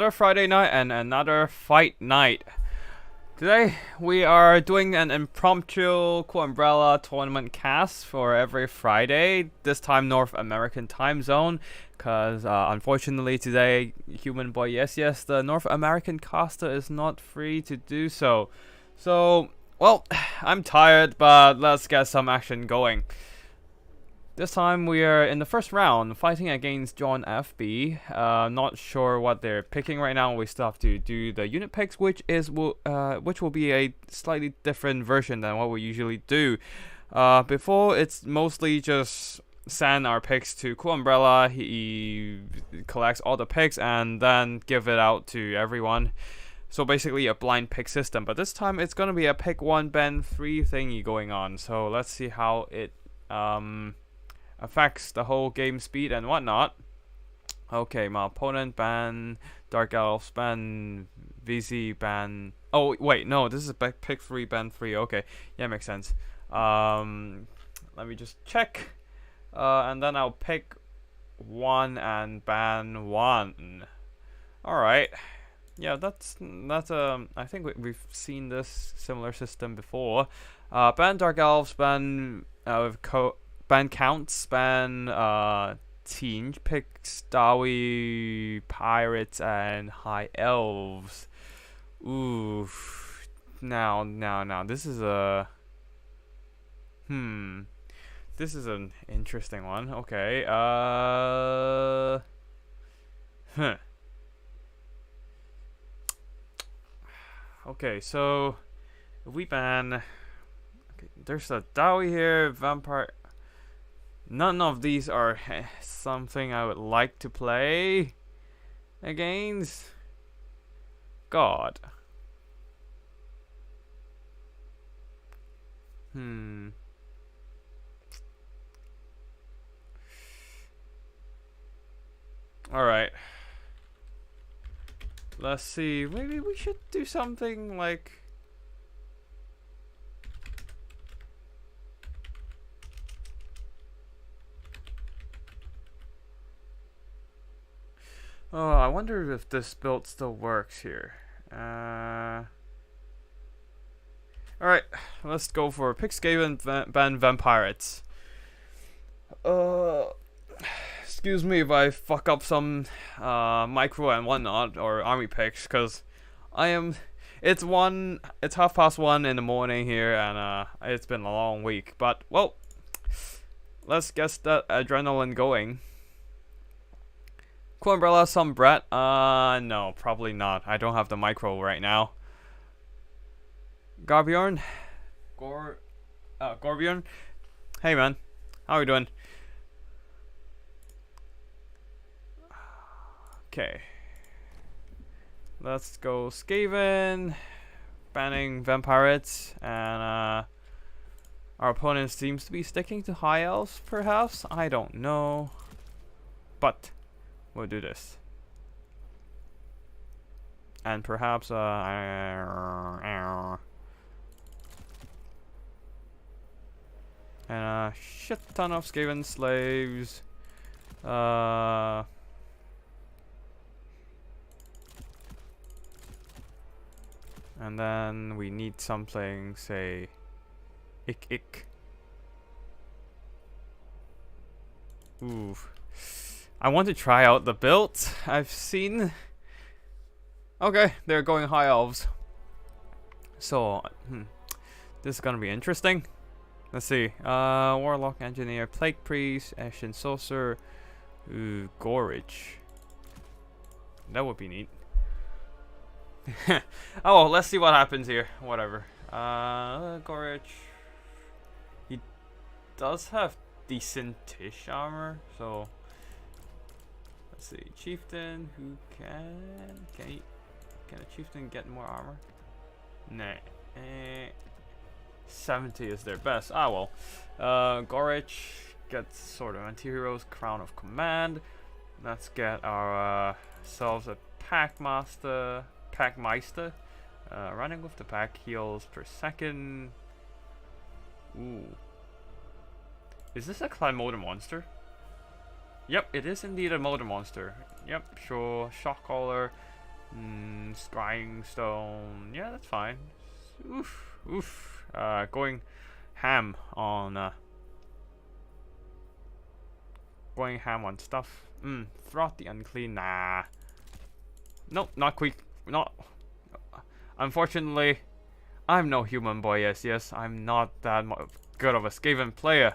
another Friday night and another fight night. Today we are doing an impromptu Cool Umbrella tournament cast for every Friday, this time North American time zone, because unfortunately today, Human Boy, yes, the North American caster is not free to do so. So, well, I'm tired, but let's get some action going. This time we are in the first round, fighting against John FB. Not sure what they're picking right now. We still have to do the unit picks, which will be a slightly different version than what we usually do. Before, it's mostly just send our picks to Cool Umbrella. He collects all the picks and then give it out to everyone. So basically a blind pick system. But this time it's gonna be a pick 1 ban 3 thingy going on. So let's see how it affects the whole game speed and whatnot. Okay, my opponent ban Dark Elves, ban VZ, ban... Oh, wait, no, this is pick 3, ban 3. Okay, yeah, makes sense. Let me just check. And then I'll pick 1 and ban 1. Alright. Yeah, that's I think we've seen this similar system before. Ban Dark Elves, ban ban counts, ban teen, pick Starry Pirates and High Elves. Ooh, now this is a this is an interesting one. Okay, okay, so if we ban, okay, there's a Dowie here, Vampire. None of these are something I would like to play against. God. Alright. Let's see. Maybe we should do something like... Oh, I wonder if this build still works here. Alright, let's go for Pixcaven ban Vampirates. Excuse me if I fuck up some micro and whatnot, or army picks, because it's 1:30 in the morning here, and it's been a long week. But, well, let's get that adrenaline going. Cool Umbrella, some Brett? No, probably not. I don't have the micro right now. Gorbjorn? Gorbjorn? Hey man, how are you doing? Okay. Let's go Skaven, banning Vampirates, and our opponent seems to be sticking to High Elves, perhaps? I don't know. But we'll do this. And perhaps and a shit ton of Skaven slaves. And then we need something, say, ick. Oof. I want to try out the build I've seen. Okay, they're going High Elves. So, this is gonna be interesting. Let's see. Warlock, Engineer, Plague Priest, Ashen Sorcerer, Gorage. That would be neat. Oh, well, let's see what happens here. Whatever. Gorage. He does have decent-ish armor, so let's see. Chieftain, who can a chieftain get more armor? Nah. 70 is their best. Ah well. Gorage gets sort of anti-heroes, Crown of Command. Let's get ourselves a Packmeister. Running with the pack heals per second. Ooh. Is this a Climodor monster? Yep, it is indeed a motor monster. Yep, sure. Shock collar. Scrying stone. Yeah, that's fine. Oof, oof. Going ham on stuff. Throt the unclean. Nah. Nope, not quick. Not. Unfortunately, I'm no human boy. Yes, I'm not that good of a Skaven player.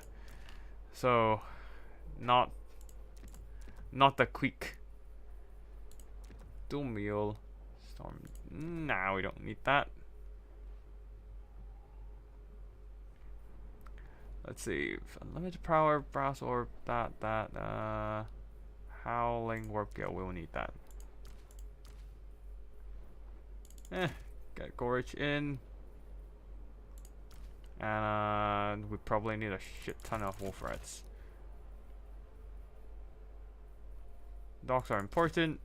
So, not the quick. Dual meal. Storm. Nah, we don't need that. Let's see. Unlimited power, brass orb, howling warp gale, we'll need that. Get Gorge in. And we probably need a shit ton of wolf rats. Docks are important.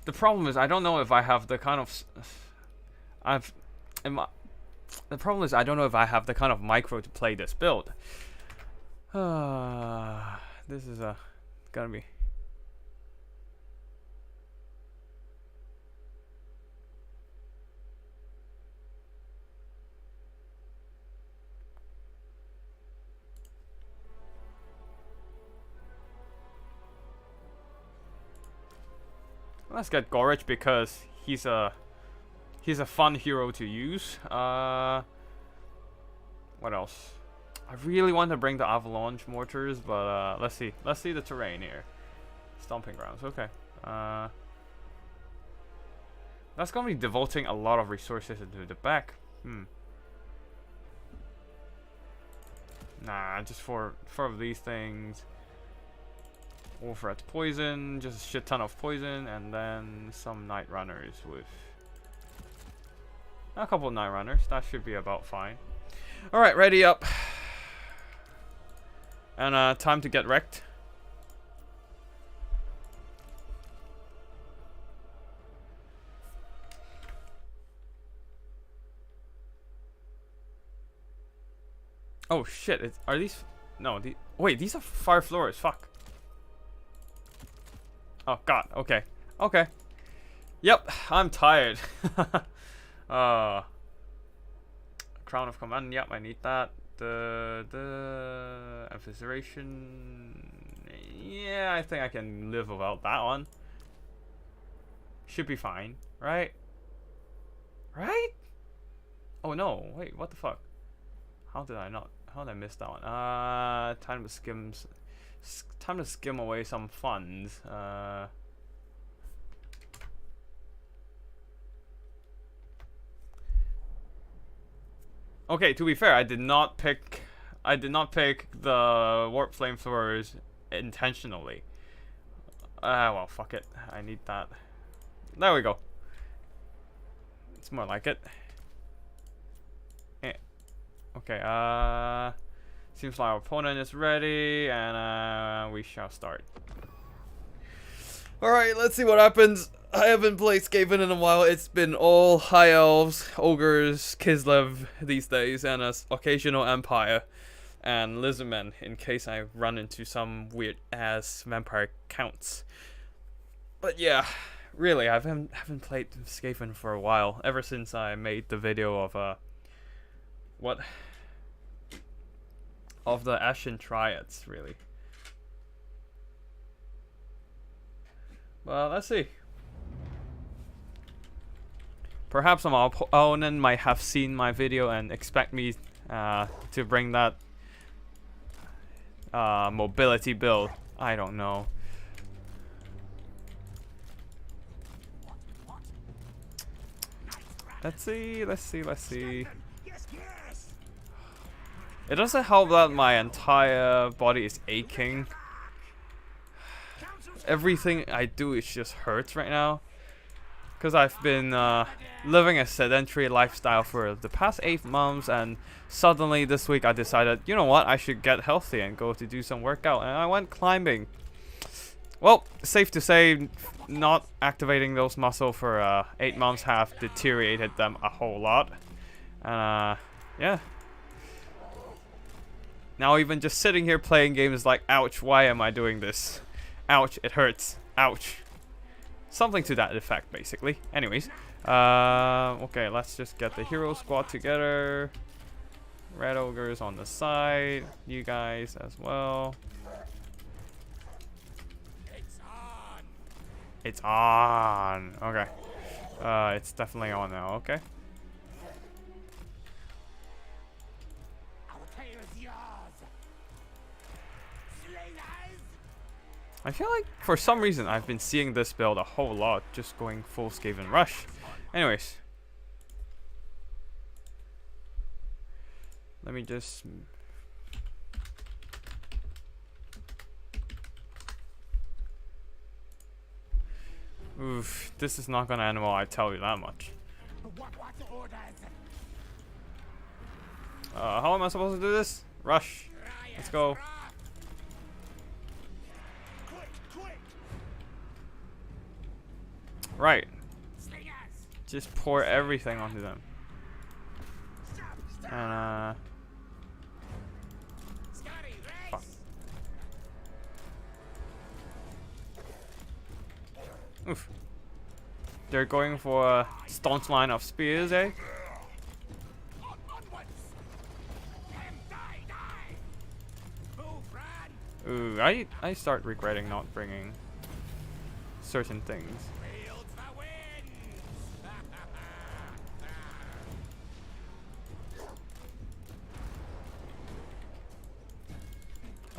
The problem is I don't know if I have the kind of the problem is I don't know if I have the kind of micro to play this build. This is gonna be. Let's get Gorge because he's a fun hero to use. What else? I really want to bring the avalanche mortars, but let's see the terrain here. Stomping grounds. Okay. That's gonna be devoting a lot of resources into the back. Nah, just for these things. Wolf rat poison, just a shit ton of poison, and then some night runners with a couple of night runners. That should be about fine. All right, ready up, and time to get wrecked. Oh shit! Are these? No, wait, these are fire floors. Fuck. Oh god, okay. Okay. Yep, I'm tired. Crown of Command, yep, I need that. The Evisceration. Yeah, I think I can live without that one. Should be fine, right? Right? Oh no, wait, what the fuck? How did I miss that one? Time to skim away some funds. Okay, to be fair, I did not pick the warp flamethrowers intentionally. Well, fuck it. I need that. There we go. It's more like it. Okay, seems like our opponent is ready, and we shall start. Alright, let's see what happens. I haven't played Skaven in a while. It's been all High Elves, Ogres, Kislev these days, and an occasional Empire, and Lizardmen, in case I run into some weird-ass vampire counts. But yeah, really, I haven't played Skaven for a while, ever since I made the video of, of the Ashen Triads, really. Well, let's see. Perhaps my opponent might have seen my video and expect me to bring that mobility build. I don't know. Let's see. It doesn't help that my entire body is aching. Everything I do is just hurts right now. Because I've been living a sedentary lifestyle for the past 8 months, and suddenly this week I decided, you know what, I should get healthy and go to do some workout, and I went climbing. Well, safe to say, not activating those muscles for 8 months have deteriorated them a whole lot. And yeah. Now even just sitting here playing games is like, ouch, why am I doing this? Ouch, it hurts. Ouch. Something to that effect, basically. Anyways. Okay, let's just get the hero squad together. Red ogres on the side. You guys as well. It's on. Okay. It's definitely on now. Okay. I feel like for some reason I've been seeing this build a whole lot, just going full Skaven Rush. Anyways. Let me just... Oof, this is not gonna end well, I tell you that much. How am I supposed to do this? Rush. Let's go. Right. Just pour everything onto them. And fuck. Oof. They're going for a staunch line of spears, eh? Ooh, I start regretting not bringing certain things.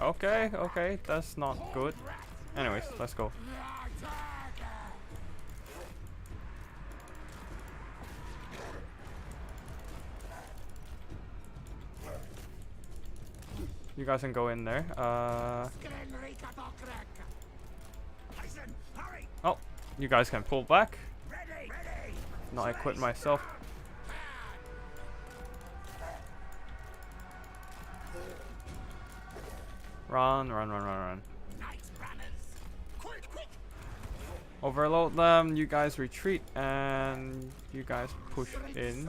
Okay, okay, that's not good. Anyways, let's go. You guys can go in there. Oh, you guys can pull back. Not equip myself. Run, run, run, run, run. Overload them, you guys retreat, and you guys push in.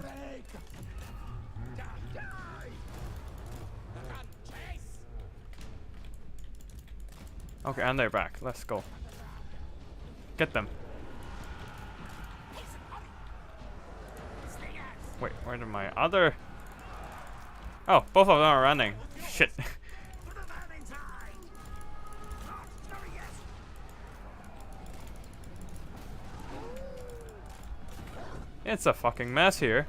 Okay, and they're back. Let's go. Get them. Wait, where did my other... Oh, both of them are running. Shit. It's a fucking mess here.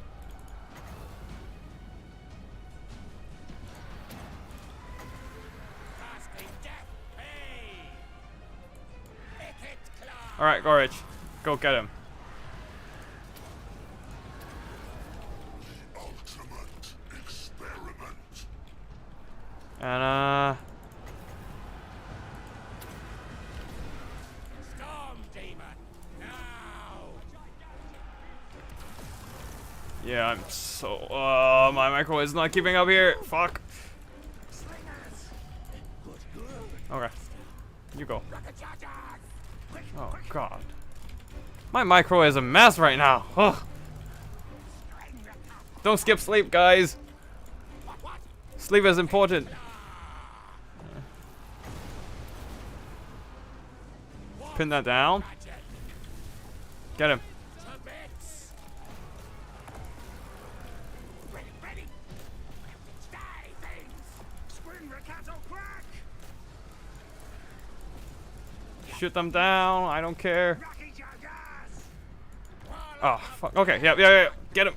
Alright, Gorich. Go get him. And yeah, I'm so my micro is not keeping up here. Fuck. Okay. You go. Oh god. My micro is a mess right now. Ugh. Don't skip sleep, guys. Sleep is important. Pin that down. Get him. Shoot them down. I don't care. Oh, fuck. Okay, yeah. Get him.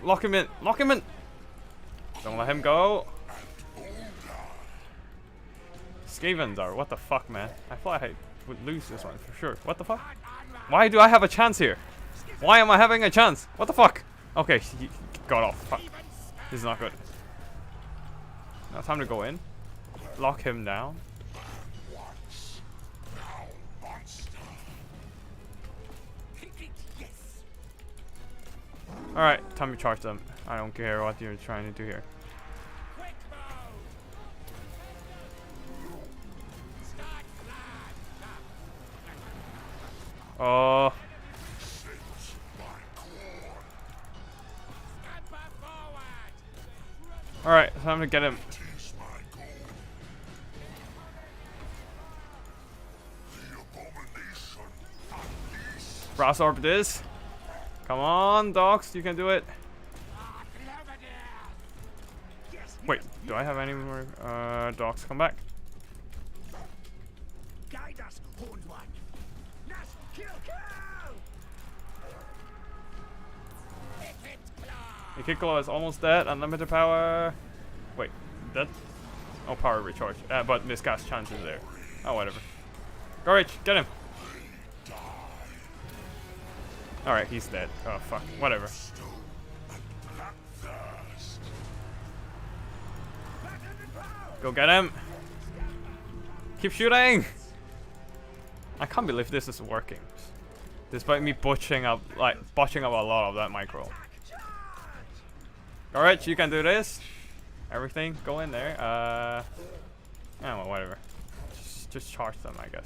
Lock him in. Lock him in. Don't let him go. Skavens, what the fuck, man? I thought I would lose this one for sure. What the fuck? Why do I have a chance here? Why am I having a chance? What the fuck? Okay, he got off. Fuck. This is not good. Now time to go in. Lock him down. Alright, time to charge them. I don't care what you're trying to do here. Oh. Alright, time to get him. Brass Orb it is. Come on, dogs, you can do it. Wait, do I have any more dogs come back? Guide us, Horned One. Nash, kill, kill! The Kick Claw is almost dead. Unlimited power. Wait, dead? Oh, power recharge. But miscast chance is there. Oh, whatever. Gorage, get him! Alright, he's dead. Oh, fuck. Whatever. Go get him! Keep shooting! I can't believe this is working. Despite me botching up a lot of that micro. Alright, you can do this. Everything, go in there. Oh, well, whatever. Just charge them, I guess.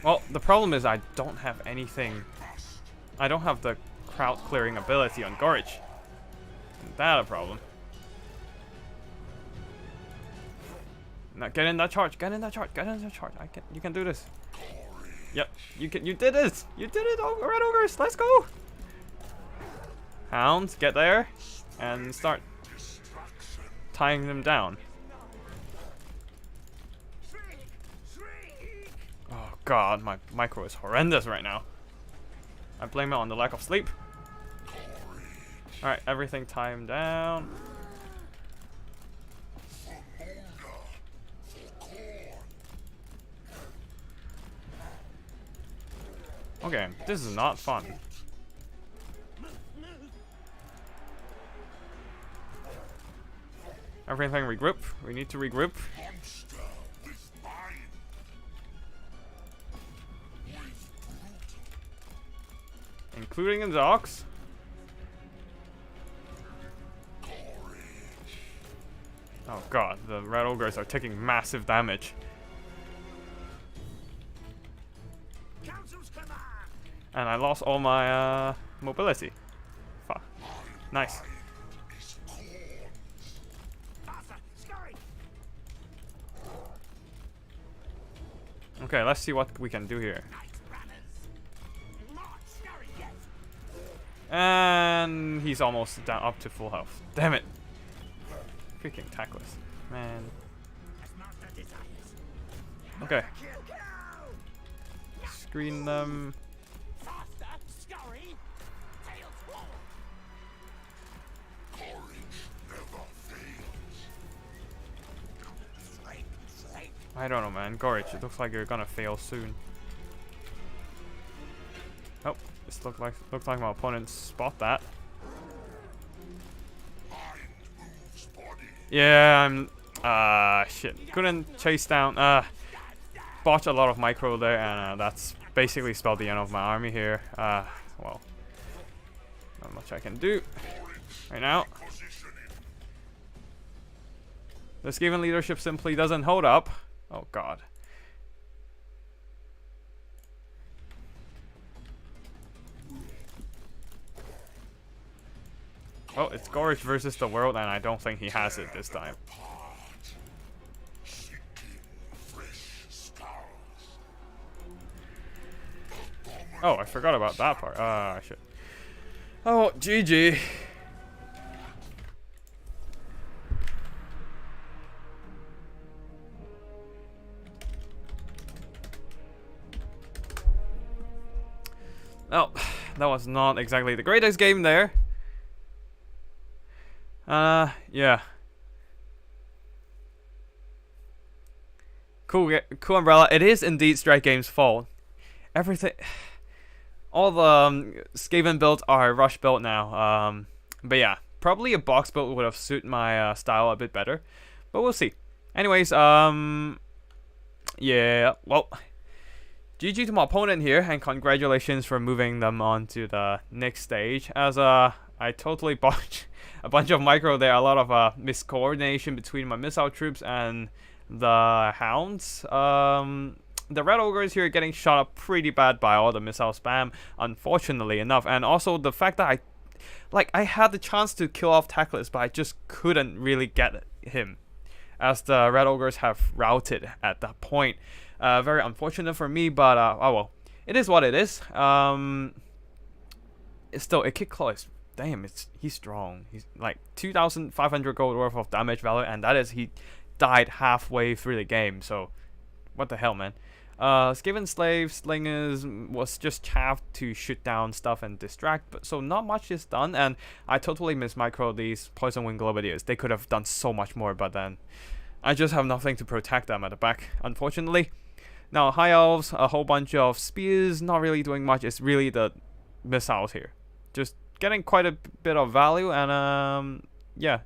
Well, the problem is I don't have anything. I don't have the crowd clearing ability on Gorage. Isn't that a problem? Now get in that charge. Get in that charge. Get in that charge. You can do this. Yep. You can. You did it. You did it. Oh, Red Ogres. Let's go. Hounds, get there and start tying them down. Oh god, my micro is horrendous right now. I blame it on the lack of sleep. Alright, everything timed down. Okay, this is not fun. Everything regroup. We need to regroup. Including the dogs. Oh god, the Red Ogres are taking massive damage. And I lost all my mobility. Fuck. Nice. Okay, let's see what we can do here. And he's almost down up to full health. Damn it. Freaking tackless. Man. Okay. Screen them. I don't know, man. Gorage, it looks like you're gonna fail soon. Oh, this looks like my opponents spot that. Yeah, I'm shit. Couldn't chase down botched a lot of micro there, and that's basically spelled the end of my army here. Well, not much I can do right now. This given leadership simply doesn't hold up. Oh god. Well, it's Gorage versus the world, and I don't think he has it this time. Oh, I forgot about that part. Ah, shit. Oh, GG. Oh, that was not exactly the greatest game there. Yeah. Cool Umbrella. It is indeed Strike Game's fault. Everything, all the Skaven builds are rush built now. But yeah, probably a box build would have suited my style a bit better. But we'll see. Anyways, yeah. Well. GG to my opponent here, and congratulations for moving them on to the next stage. As I totally botched a bunch of micro there, a lot of miscoordination between my missile troops and the hounds. The Red Ogres here getting shot up pretty bad by all the missile spam, unfortunately enough, and also the fact that I had the chance to kill off Tackless, but I just couldn't really get him. as the Red Ogres have routed at that point. Very unfortunate for me, but oh well, it is what it is. It's still a kick claw is damn. He's strong. He's like 2,500 gold worth of damage value, and that is he died halfway through the game. So what the hell, man. Skaven Slave Slingers was just chaffed to shoot down stuff and distract, but so not much is done, and I totally mismicro these Poison Wing Globadiers. They could have done so much more, but then I just have nothing to protect them at the back, unfortunately. Now, High Elves, a whole bunch of spears, not really doing much. It's really the missiles here. Just getting quite a bit of value, and yeah.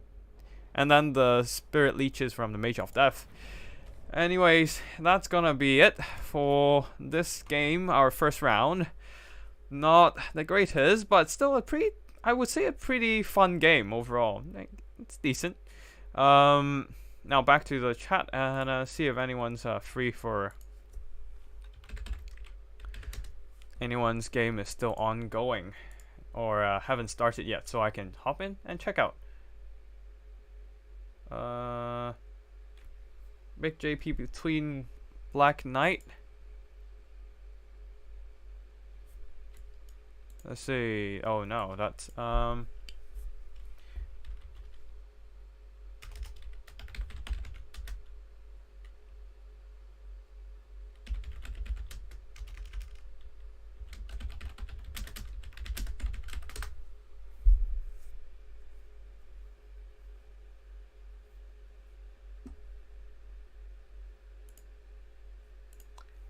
And then the Spirit Leeches from the Mage of Death. Anyways, that's gonna be it for this game, our first round. Not the greatest, but still I would say a pretty fun game overall. It's decent. Now back to the chat and see if anyone's free for... Anyone's game is still ongoing or haven't started yet, so I can hop in and check out. Big JP between Black Knight. Let's see. Oh no, that's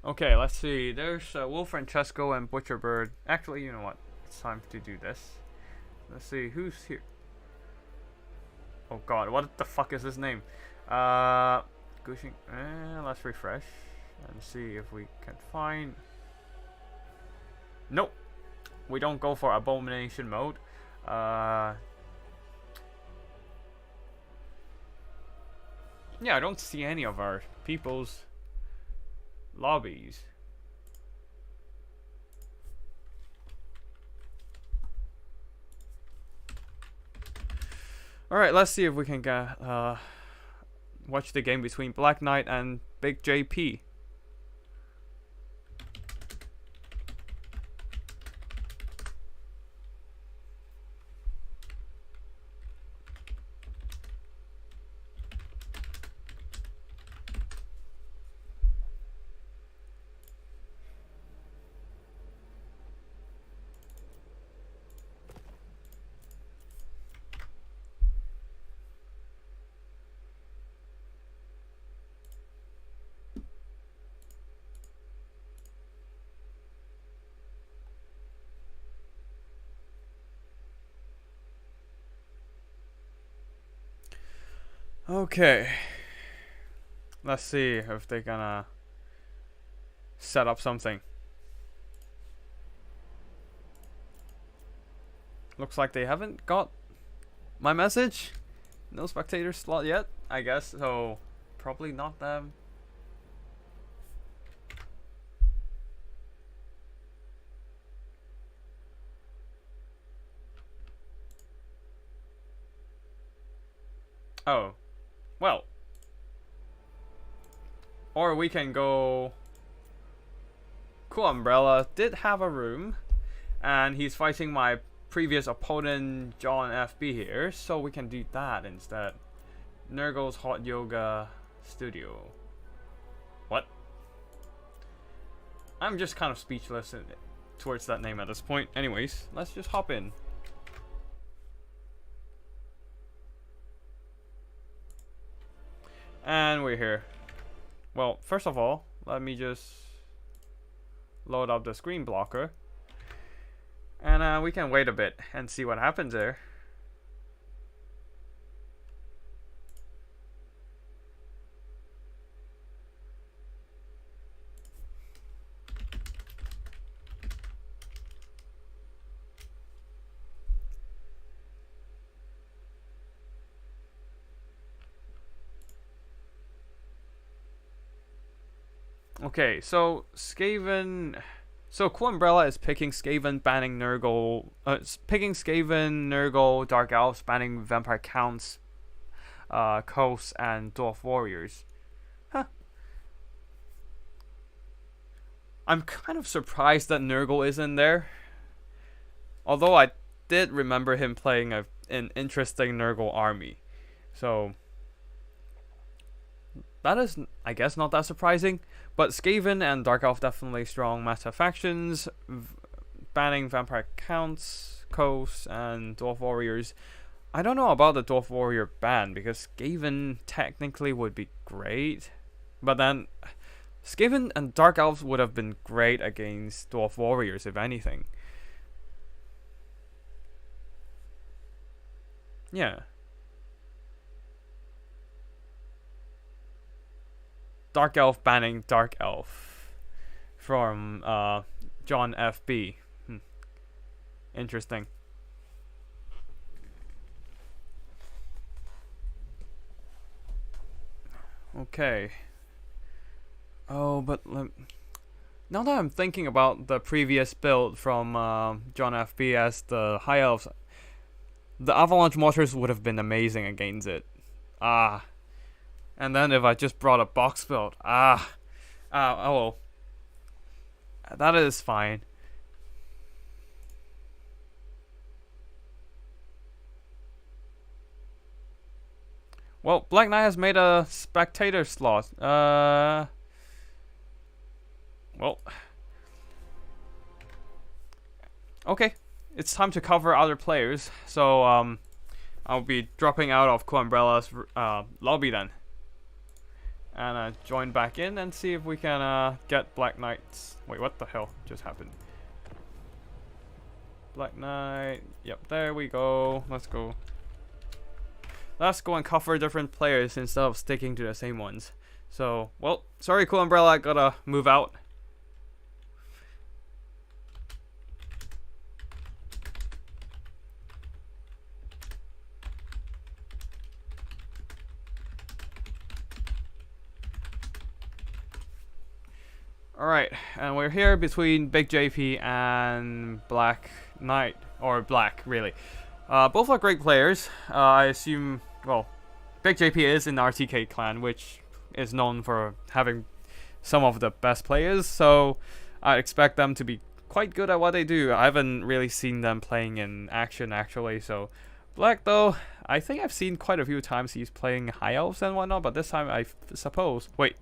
okay, let's see. There's Wolf Francesco and Butcherbird. Actually, you know what? It's time to do this. Let's see who's here. Oh god, what the fuck is his name? Gushing. Let's refresh and see if we can find. Nope. We don't go for abomination mode. Yeah, I don't see any of our people's lobbies. Alright, let's see if we can get watch the game between Black Knight and Big JP. Okay, let's see if they're gonna set up something. Looks like they haven't got my message. No spectator slot yet, I guess, so probably not them. Oh. Well, or we can go. Cool Umbrella did have a room, and he's fighting my previous opponent John FB here, so we can do that instead. Nurgle's Hot Yoga Studio. What? I'm just kind of speechless towards that name at this point. Anyways, let's just hop in. And we're here. Well, first of all, let me just load up the screen blocker. And we can wait a bit and see what happens there. Okay, so Skaven. So Cool Umbrella is picking Skaven, banning Nurgle. Picking Skaven, Nurgle, Dark Elves, banning Vampire Counts. Coast and Dwarf Warriors. Huh. I'm kind of surprised that Nurgle is in there. Although I did remember him playing an interesting Nurgle army. So that is, I guess, not that surprising. But Skaven and Dark Elf definitely strong meta factions. Banning Vampire Counts, Coast, and Dwarf Warriors. I don't know about the Dwarf Warrior ban, because Skaven technically would be great. But then Skaven and Dark Elves would have been great against Dwarf Warriors, if anything. Yeah. Dark Elf banning Dark Elf from John FB. Interesting. Okay. Oh, but now that I'm thinking about the previous build from John FB as the High Elves, the Avalanche Mortars would have been amazing against it. And then if I just brought a box build, oh well. That is fine. Well, Black Knight has made a spectator slot. Well, okay, it's time to cover other players. So I'll be dropping out of CoolUmbrella's lobby then, and join back in and see if we can get Black Knights. Wait, what the hell just happened? Black Knight. Yep, there we go. Let's go. Let's go and cover different players instead of sticking to the same ones. So, well, sorry CoolUmbrella, I gotta move out. Alright, and we're here between Big JP and Black Knight, or Black, really. Both are great players. I assume, well, Big JP is in the RTK clan, which is known for having some of the best players, so I expect them to be quite good at what they do. I haven't really seen them playing in action, actually, so Black, though, I think I've seen quite a few times he's playing High Elves and whatnot, but this time I suppose... Wait.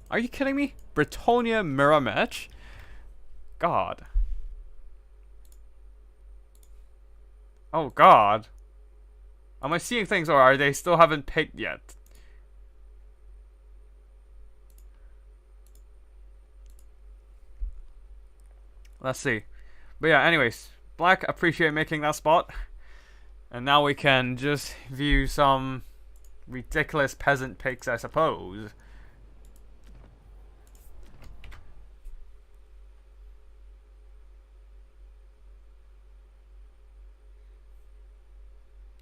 Are you kidding me? Bretonia mirror match? God. Oh God. Am I seeing things, or are they still haven't picked yet? Let's see. But yeah, anyways, Black, appreciate making that spot. And now we can just view some ridiculous peasant picks, I suppose.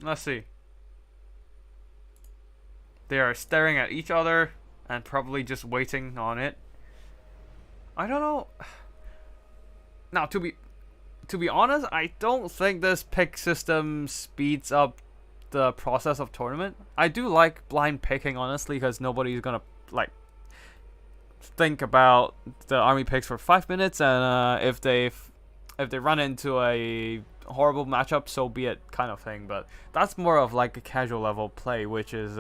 Let's see. They are staring at each other and probably just waiting on it. I don't know. Now, to be honest, I don't think this pick system speeds up the process of tournament. I do like blind picking, honestly, because nobody's gonna like think about the army picks for 5 minutes, and if they run into a horrible matchup, so be it, kind of thing. But that's more of like a casual level play, which is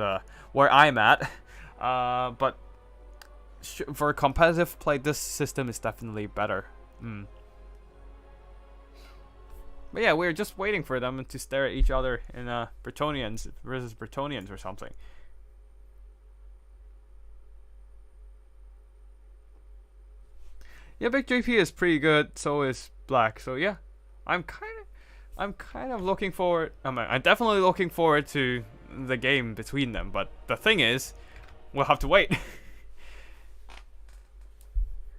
where I'm at. But for competitive play, this system is definitely better. But yeah, we're just waiting for them to stare at each other in Bretonians versus Bretonians or something. Yeah, Big JP is pretty good. So is Black. So yeah, I'm kind of looking forward. I'm definitely looking forward to the game between them. But the thing is, we'll have to wait.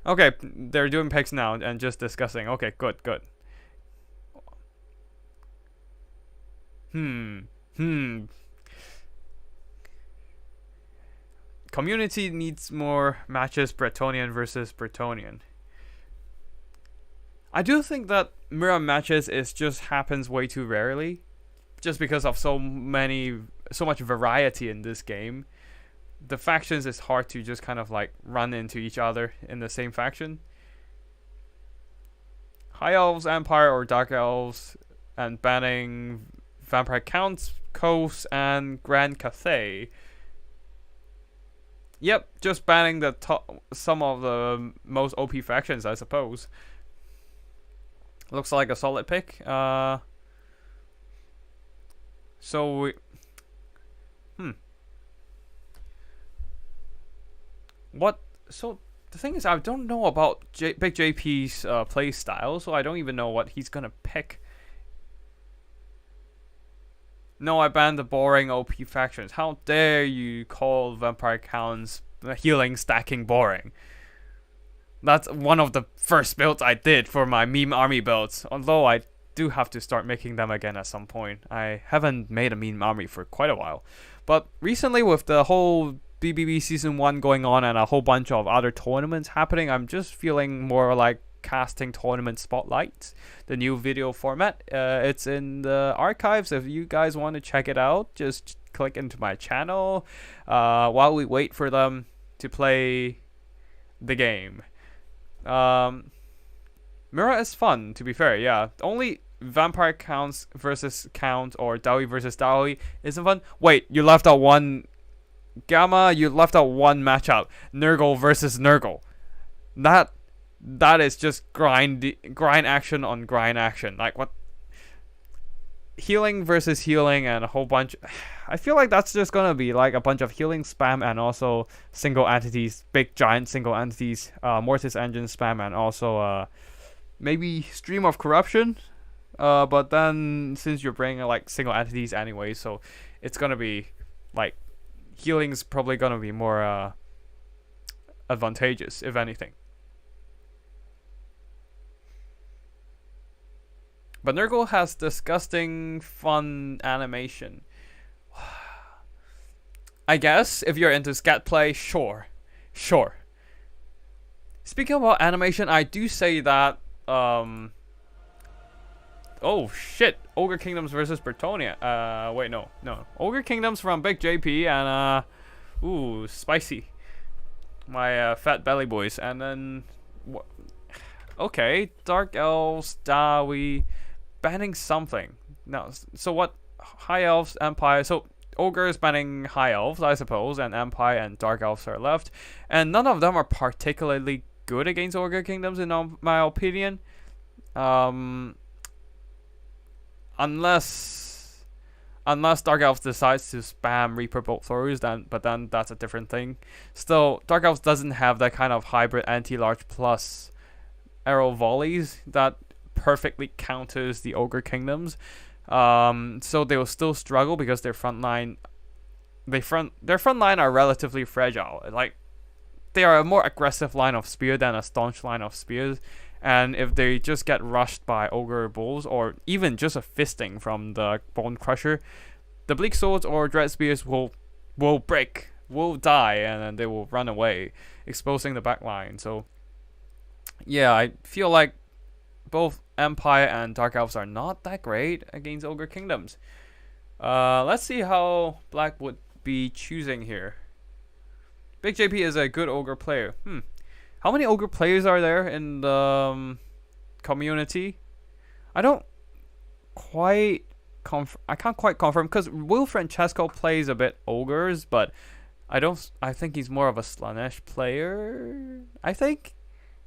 Okay, they're doing picks now and just discussing. Okay, good. Community needs more matches Bretonian versus Bretonian. I do think that mirror matches just happens way too rarely. just because of so much variety in this game. The factions is hard to just kind of like run into each other in the same faction. High Elves, Empire, or Dark Elves, and banning Vampire Counts, Coast, and Grand Cathay. Yep, just banning some of the most OP factions, I suppose. Looks like a solid pick. So we, what? So the thing is, I don't know about Big JP's play style, so I don't even know what he's gonna pick. No, I banned the boring OP factions. How dare you call Vampire Counts healing stacking boring? That's one of the first builds I did for my meme army builds. Although I do have to start making them again at some point. I haven't made a meme army for quite a while. But recently, with the whole BBB Season 1 going on and a whole bunch of other tournaments happening, I'm just feeling more like casting tournament spotlights, the new video format. It's in the archives. If you guys want to check it out, just click into my channel while we wait for them to play the game. Mirror is fun, to be fair. Yeah, only Vampire Counts versus Count or Dowie versus Dowie isn't fun. Wait, you left out one Gamma. You left out one matchup: Nurgle versus Nurgle. That is just grind action on grind action. Like, what? Healing versus healing and a whole bunch. I feel like that's just gonna be like a bunch of healing spam and also single entities, big giant single entities, Mortis Engine spam, and also maybe Stream of Corruption. But then since you're bringing like single entities anyway, so it's gonna be like healing's probably gonna be more advantageous, if anything. But Nurgle has disgusting fun animation. I guess if you're into scat play, sure. Speaking about animation, I do say that oh shit, Ogre Kingdoms versus Bretonnia. Wait, no. Ogre Kingdoms from Big JP and ooh, spicy. My fat belly boys. And then okay, Dark Elves, Dowie, banning something. Now, so what? High Elves, Empire. So Ogre is banning High Elves, I suppose, and Empire and Dark Elves are left. And none of them are particularly good against Ogre Kingdoms, in my opinion. Unless Dark Elves decides to spam Reaper Bolt throws, but then that's a different thing. Still, Dark Elves doesn't have that kind of hybrid anti-large plus arrow volleys that perfectly counters the Ogre Kingdoms. So they will still struggle because their front line are relatively fragile. Like, they are a more aggressive line of spear than a staunch line of spears. And if they just get rushed by Ogre Bulls, or even just a fisting from the Bone Crusher, the Bleak Swords or Dread Spears will break, will die, and then they will run away, exposing the back line. So yeah, I feel like both Empire and Dark Elves are not that great against Ogre Kingdoms. Let's see how Black would be choosing here. Big JP is a good Ogre player. How many Ogre players are there in the community? I don't quite I can't quite confirm, because Will Francesco plays a bit Ogres, but I think he's more of a Slanesh player, I think.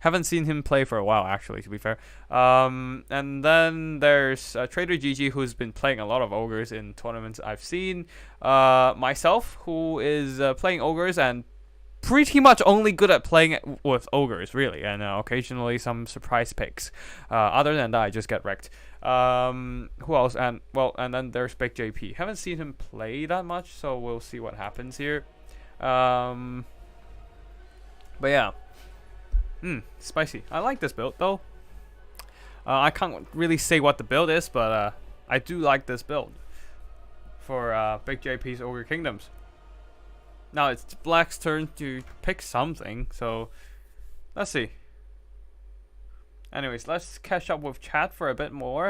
Haven't seen him play for a while, actually, to be fair. And then there's Trader GG, who's been playing a lot of Ogres in tournaments I've seen. Myself, who is playing Ogres and pretty much only good at playing with Ogres, really. And occasionally some surprise picks. Other than that, I just get wrecked. Who else? And then there's Big JP. Haven't seen him play that much, so we'll see what happens here. But yeah. Spicy. I like this build, though. I can't really say what the build is, but I do like this build for Big JP's Ogre Kingdoms. Now it's Black's turn to pick something, so let's see. Anyways, let's catch up with chat for a bit more.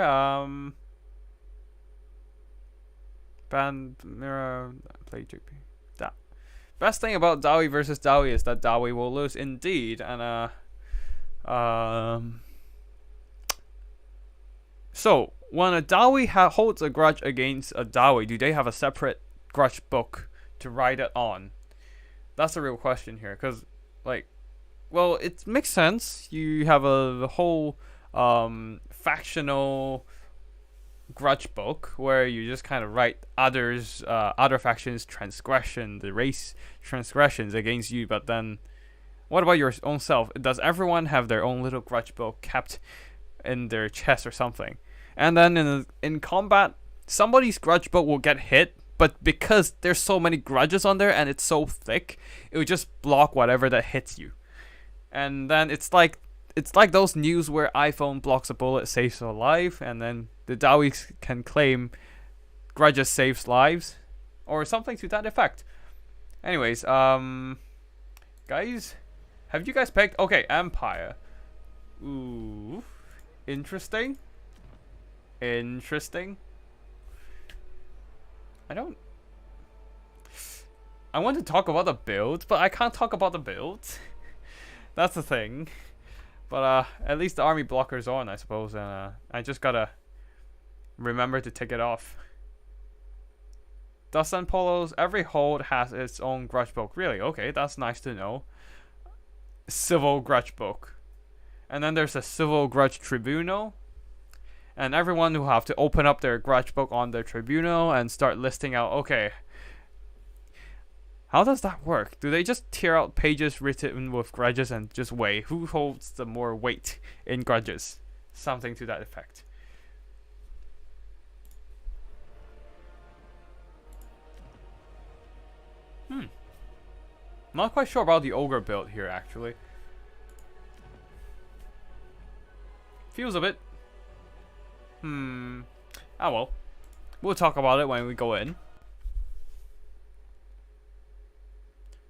Band mirror play JP. That best thing about Dawi versus Dawi is that Dawi will lose indeed, and so when a Dawi holds a grudge against a Dawi, do they have a separate grudge book to write it on? That's the real question here, because like, well, it makes sense. You have the whole factional grudge book where you just kind of write other factions the race transgressions against you, but then what about your own self? Does everyone have their own little grudge book kept in their chest or something? And then in combat, somebody's grudge book will get hit, but because there's so many grudges on there and it's so thick, it will just block whatever that hits you. And then it's like those news where iPhone blocks a bullet, saves a life, and then the Dawis can claim grudges saves lives, or something to that effect. Anyways, guys, have you guys picked? Okay, Empire. Ooh, interesting. Interesting. I want to talk about the build, but I can't talk about the build. That's the thing. But at least the army blocker's on, I suppose, and I just gotta remember to take it off. Dust and Polos, every hold has its own grudge book. Really? Okay, that's nice to know. Civil grudge book. And then there's a civil grudge tribunal. And everyone will have to open up their grudge book on the tribunal and start listing out, okay, how does that work? Do they just tear out pages written with grudges and just weigh who holds the more weight in grudges? Something to that effect. Not quite sure about the ogre build here, actually. Feels a bit... Ah well. We'll talk about it when we go in.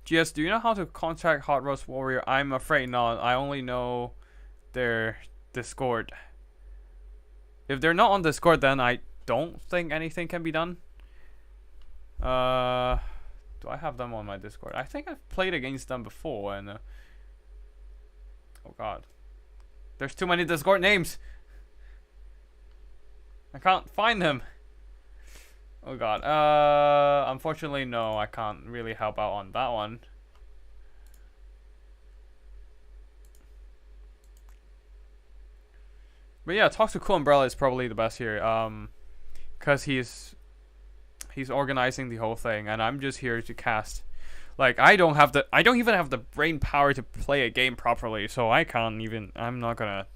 GS, do you know how to contact Hot Rose Warrior? I'm afraid not. I only know their Discord. If they're not on Discord, then I don't think anything can be done. Do I have them on my Discord? I think I've played against them before, and oh god, there's too many Discord names. I can't find them. Oh god. Unfortunately, no, I can't really help out on that one. But yeah, talk to CoolUmbrella is probably the best here. Cause he's organizing the whole thing, and I'm just here to cast. Like I don't even have the brain power to play a game properly, so I'm not gonna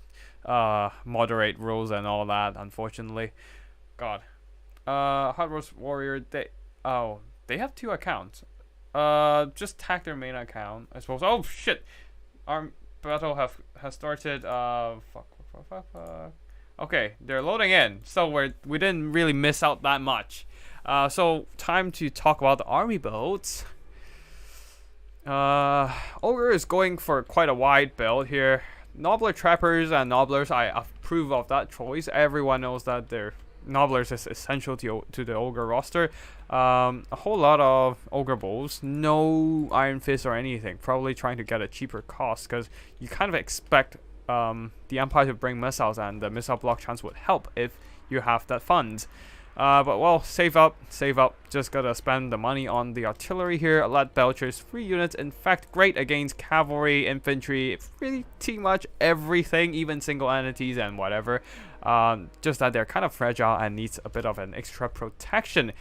moderate rules and all that, unfortunately. God. Hot Rose Warrior, they have 2 accounts. Just tag their main account, I suppose. Oh shit! Our battle has started. Fuck. Okay, they're loading in, so we didn't really miss out that much. So time to talk about the army builds. Ogre is going for quite a wide build here. Nobbler Trappers and Nobblers, I approve of that choice. Everyone knows that their Nobblers is essential to the Ogre roster. A whole lot of Ogre Bulls, no Iron Fist or anything. Probably trying to get a cheaper cost, because you kind of expect the Empire to bring missiles, and the missile block chance would help if you have that funds. But well, save up. Just gotta spend the money on the artillery here. Let Belcher's 3 units, in fact, great against cavalry, infantry, pretty much everything, even single entities and whatever. Just that they're kind of fragile and needs a bit of an extra protection.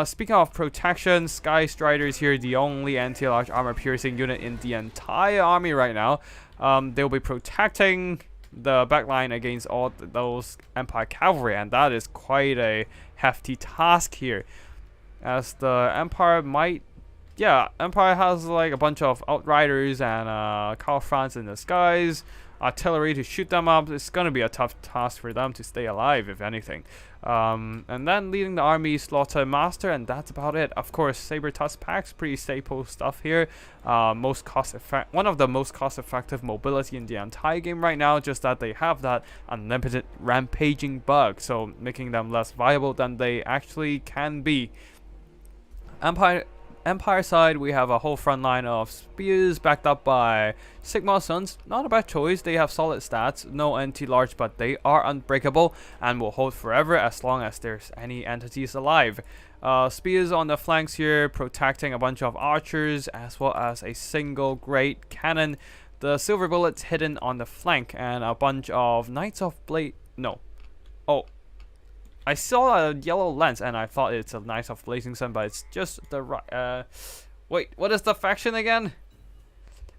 Speaking of protection, Sky Striders here, the only anti-large armor piercing unit in the entire army right now. They'll be protecting the backline against all those Empire cavalry, and that is quite a hefty task here, as the Empire might yeah, Empire has like a bunch of Outriders and Karl Franz in the skies, artillery to shoot them up. It's gonna be a tough task for them to stay alive, if anything. And then leading the army, Slaughter Master, and that's about it. Of course, Saber Tusk packs, pretty staple stuff here. One of the most cost-effective mobility in the entire game right now. Just that they have that unlimited rampaging bug, so making them less viable than they actually can be. Empire side, we have a whole front line of spears backed up by Sigmar Sons. Not a bad choice. They have solid stats, no anti-large, but they are unbreakable and will hold forever as long as there's any entities alive. Spears on the flanks here, protecting a bunch of archers as well as a single great cannon. The silver bullets hidden on the flank and a bunch of Knights of Blade. No. Oh. I saw a yellow lens and I thought it's a Knights of Blazing Sun, but it's just the right. Wait, what is the faction again?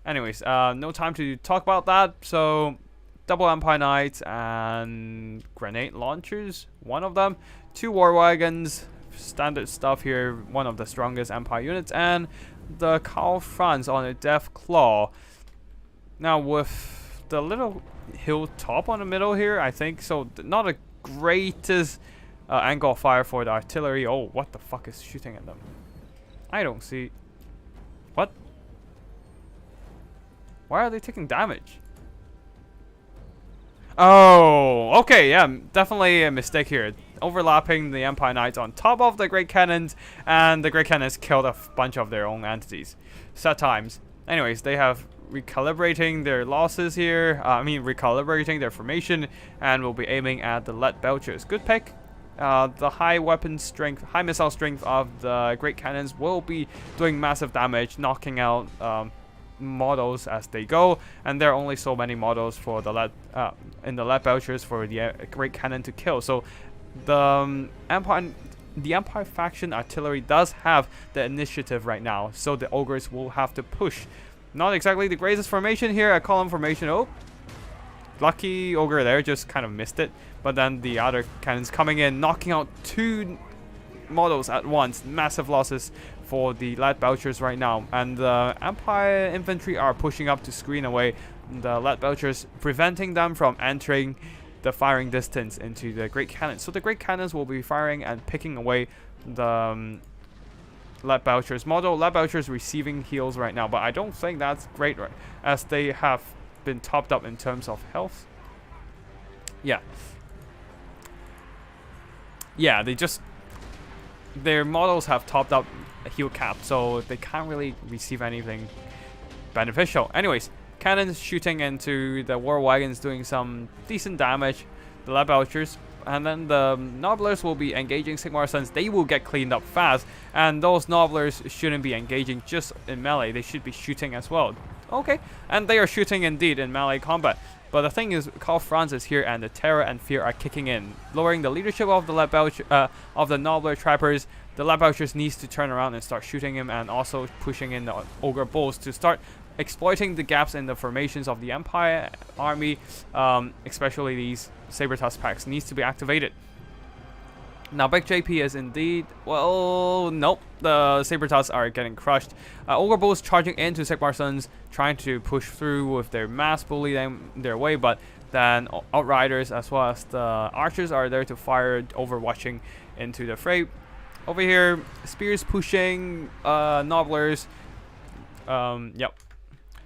Anyways, no time to talk about that. So, double Empire Knights and grenade launchers, one of them. 2 war wagons, standard stuff here, one of the strongest Empire units, and the Karl Franz on a Death Claw. Now, with the little hilltop on the middle here, I think, so not a greatest angle of fire for the artillery. Oh, what the fuck is shooting at them? I don't see. What? Why are they taking damage? Oh, okay, yeah, definitely a mistake here. Overlapping the Empire Knights on top of the Great Cannons, and the Great Cannons killed a bunch of their own entities. Sad times. Anyways, they have recalibrating their losses here. Recalibrating their formation, and will be aiming at the lead belchers. Good pick. The high weapon strength, high missile strength of the Great Cannons will be doing massive damage, knocking out models as they go. And there are only so many models for the lead in the lead belchers for the Great Cannon to kill. So the Empire faction artillery does have the initiative right now. So the ogres will have to push. Not exactly the greatest formation here. A column formation. Oh, lucky ogre there, just kind of missed it. But then the other cannons coming in, knocking out 2 models at once. Massive losses for the lead belchers right now. And the Empire infantry are pushing up to screen away the lead belchers, preventing them from entering the firing distance into the Great Cannons. So the Great Cannons will be firing and picking away the lead belchers model. Lead belchers receiving heals right now, but I don't think that's great, right, as they have been topped up in terms of health. Yeah, their models have topped up a heal cap, so they can't really receive anything beneficial. Anyways, cannons shooting into the war wagons, doing some decent damage. The lead belchers. And then the Nobblers will be engaging Sigmar Sons. They will get cleaned up fast. And those Nobblers shouldn't be engaging just in melee. They should be shooting as well. Okay. And they are shooting indeed in melee combat. But the thing is, Karl Franz is here and the terror and fear are kicking in. Lowering the leadership of the of the Nobbler trappers. The lead belchers needs to turn around and start shooting him, and also pushing in the ogre bulls to start exploiting the gaps in the formations of the Empire army, especially these Saber Tusk packs needs to be activated. Now Big JP is indeed, well, nope, the Saber Tusks are getting crushed. Ogre Bulls charging into Sigmar Sons, trying to push through with their mass bully them their way, but then Outriders as well as the Archers are there to fire, overwatching into the fray. Over here, Spears pushing, Nobblers,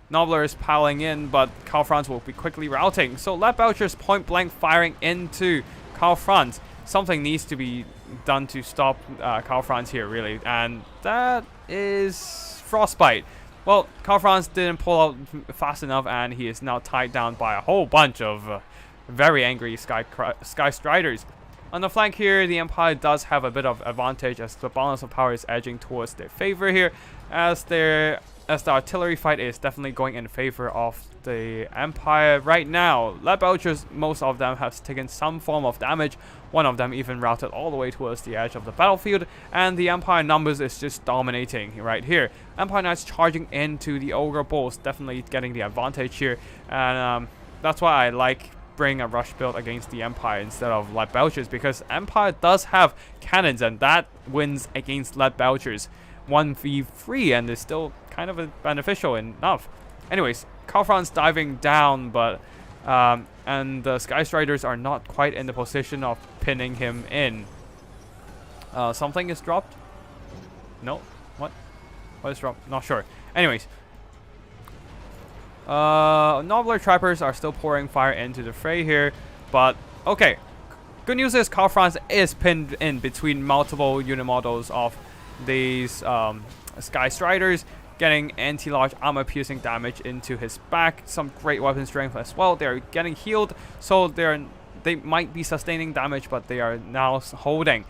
Nobblers piling in, but Karl Franz will be quickly routing. So lead belchers point blank firing into Karl Franz. Something needs to be done to stop Karl Franz here, really, and that is Frostbite. Well, Karl Franz didn't pull out fast enough, and he is now tied down by a whole bunch of very angry Sky Striders. On the flank here, the Empire does have a bit of advantage as the balance of power is edging towards their favor here, as the artillery fight is definitely going in favor of the Empire right now. Lead belchers, most of them have taken some form of damage. One of them even routed all the way towards the edge of the battlefield, and the Empire numbers is just dominating right here. Empire Knights charging into the Ogre Bulls, definitely getting the advantage here, and that's why I like bring a rush build against the Empire instead of lead belchers, because Empire does have cannons, and that wins against lead belchers. 1v3 and is still kind of beneficial enough. Anyways, Karl Franz diving down, but and the Sky Striders are not quite in the position of pinning him in. Something is dropped? No? What? What is dropped? Not sure. Anyways. Nobbler Trappers are still pouring fire into the fray here, but okay. Good news is Karl Franz is pinned in between multiple unit models of these Sky Striders, getting anti-large armor-piercing damage into his back. Some great weapon strength as well. They're getting healed, so they might be sustaining damage, but they are now holding.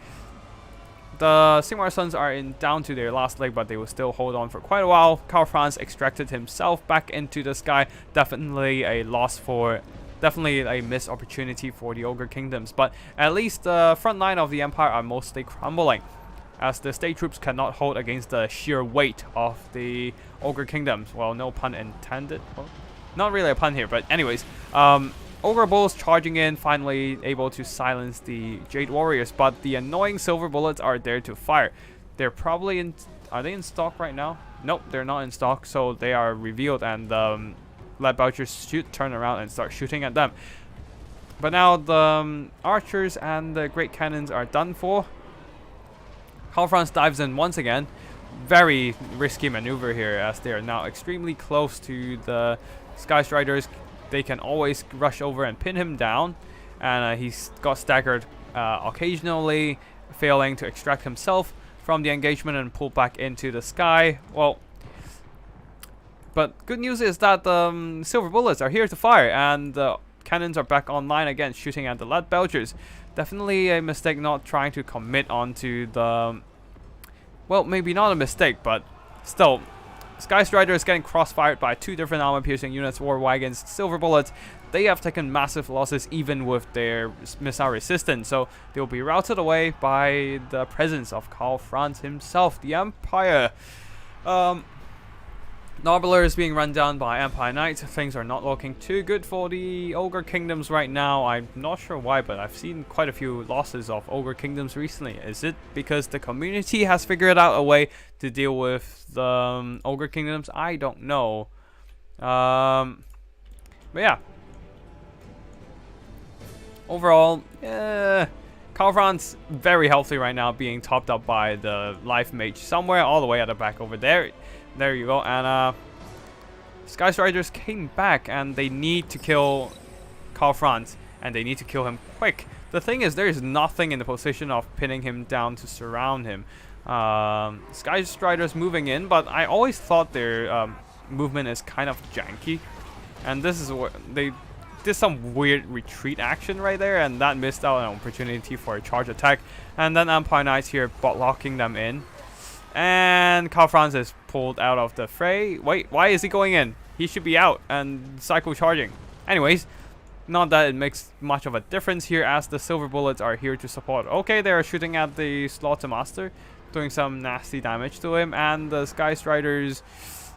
The Sigmar Sons are down to their last leg, but they will still hold on for quite a while. Karl Franz extracted himself back into the sky. Definitely a loss for... Definitely a missed opportunity for the Ogre Kingdoms. But at least the front line of the Empire are mostly crumbling, as the state troops cannot hold against the sheer weight of the Ogre Kingdoms. Well, no pun intended. Well, not really a pun here, but anyways. Ogre Bulls charging in, finally able to silence the Jade Warriors, but the annoying silver bullets are there to fire. They're probably in... Are they in stock right now? Nope, they're not in stock, so they are revealed, and Lead Belchers turn around and start shooting at them. But now the archers and the great cannons are done for. Karl Franz dives in once again. Very risky maneuver here, as they are now extremely close to the Sky Striders. They can always rush over and pin him down, and he's got staggered occasionally, failing to extract himself from the engagement and pull back into the sky. Well, but good news is that the silver bullets are here to fire, and the cannons are back online again, shooting at the Lead Belchers. Definitely a mistake not trying to commit onto the... Well, maybe not a mistake, but still... Sky Strider is getting crossfired by two different armor-piercing units, War Wagons, Silver Bullets. They have taken massive losses even with their missile resistance, so they'll be routed away by the presence of Karl Franz himself, the Empire. Nobbler is being run down by Empire Knights. Things are not looking too good for the Ogre Kingdoms right now. I'm not sure why, but I've seen quite a few losses of Ogre Kingdoms recently. Is it because the community has figured out a way to deal with the Ogre Kingdoms? I don't know. But yeah. Overall, Karl Franz very healthy right now, being topped up by the Life Mage somewhere all the way at the back over there. There you go, and Sky Striders came back, and they need to kill Karl Franz, and they need to kill him quick. The thing is, there is nothing in the position of pinning him down to surround him. Sky Striders moving in, but I always thought their movement is kind of janky, and this is what they did, some weird retreat action right there, and that missed out an opportunity for a charge attack. And then Empire Knights here locking them in. And Karl Franz is pulled out of the fray. Wait, why is he going in? He should be out and cycle charging. Anyways, not that it makes much of a difference here, as the silver bullets are here to support. Okay, they are shooting at the Slaughter Master, doing some nasty damage to him, and the Sky Striders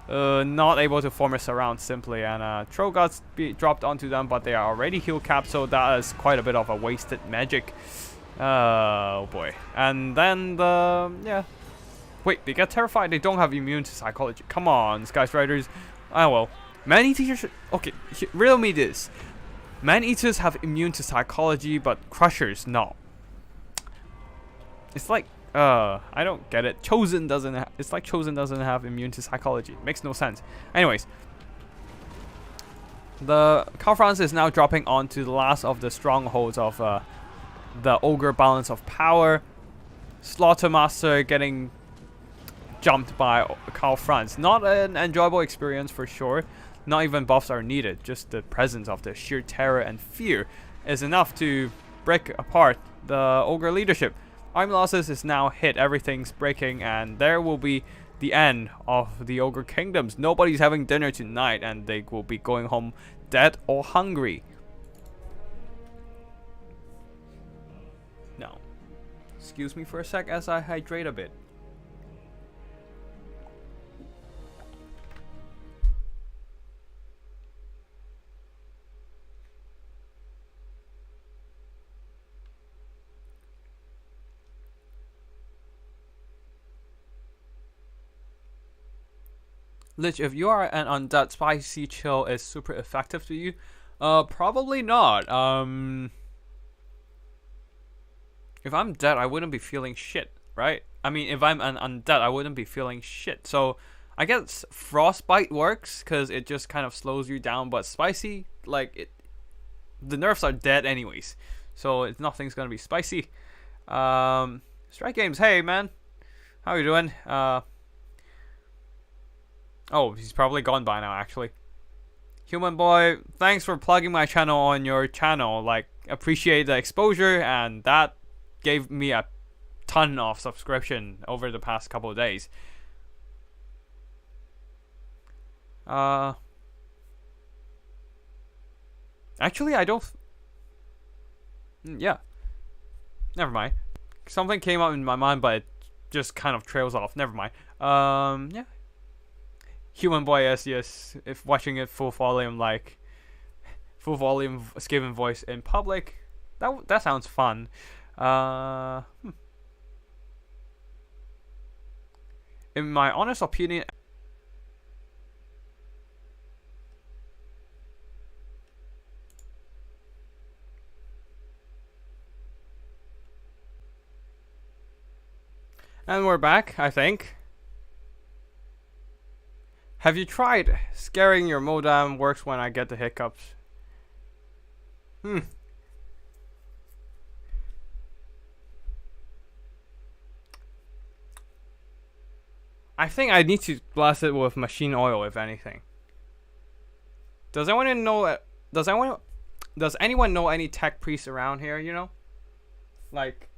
not able to form a surround simply, and Trogots dropped onto them, but they are already heal capped, so that is quite a bit of a wasted magic. Oh boy. And then yeah. Wait, they get terrified. They don't have immune to psychology. Come on, Sky Striders. Oh well. Man-Eaters... Okay, riddle me this. Man-Eaters have immune to psychology, but Crushers, no. It's like... I don't get it. Chosen doesn't... It's like Chosen doesn't have immune to psychology. Makes no sense. Anyways. The Karl Franz is now dropping onto the last of the strongholds of the Ogre Balance of Power. Slaughter Master getting... jumped by Karl Franz. Not an enjoyable experience for sure. Not even buffs are needed. Just the presence of the sheer terror and fear is enough to break apart the Ogre leadership. Army losses is now hit. Everything's breaking, and there will be the end of the Ogre Kingdoms. Nobody's having dinner tonight, and they will be going home dead or hungry. Now, excuse me for a sec as I hydrate a bit. Lich, if you are an undead, spicy chill is super effective to you. Probably not. If I'm dead, I wouldn't be feeling shit, right? I mean, if I'm an undead, I wouldn't be feeling shit. So, I guess frostbite works because it just kind of slows you down. But spicy, like the nerfs are dead anyways, so nothing's gonna be spicy. Strike Games, hey man, how you doing? Oh, he's probably gone by now, actually. Human Boy, thanks for plugging my channel on your channel. Like, appreciate the exposure, and that gave me a ton of subscription over the past couple of days. Actually, I don't. Yeah. Never mind. Something came up in my mind, but it just kind of trails off. Never mind. Yeah. Human Boy, yes. If watching it full volume, like full volume given voice in public, that sounds fun. In my honest opinion. And we're back, I think. Have you tried scaring your modem works when I get the hiccups? I think I need to blast it with machine oil, if anything. Does anyone know? Does anyone know any tech priests around here? You know, like,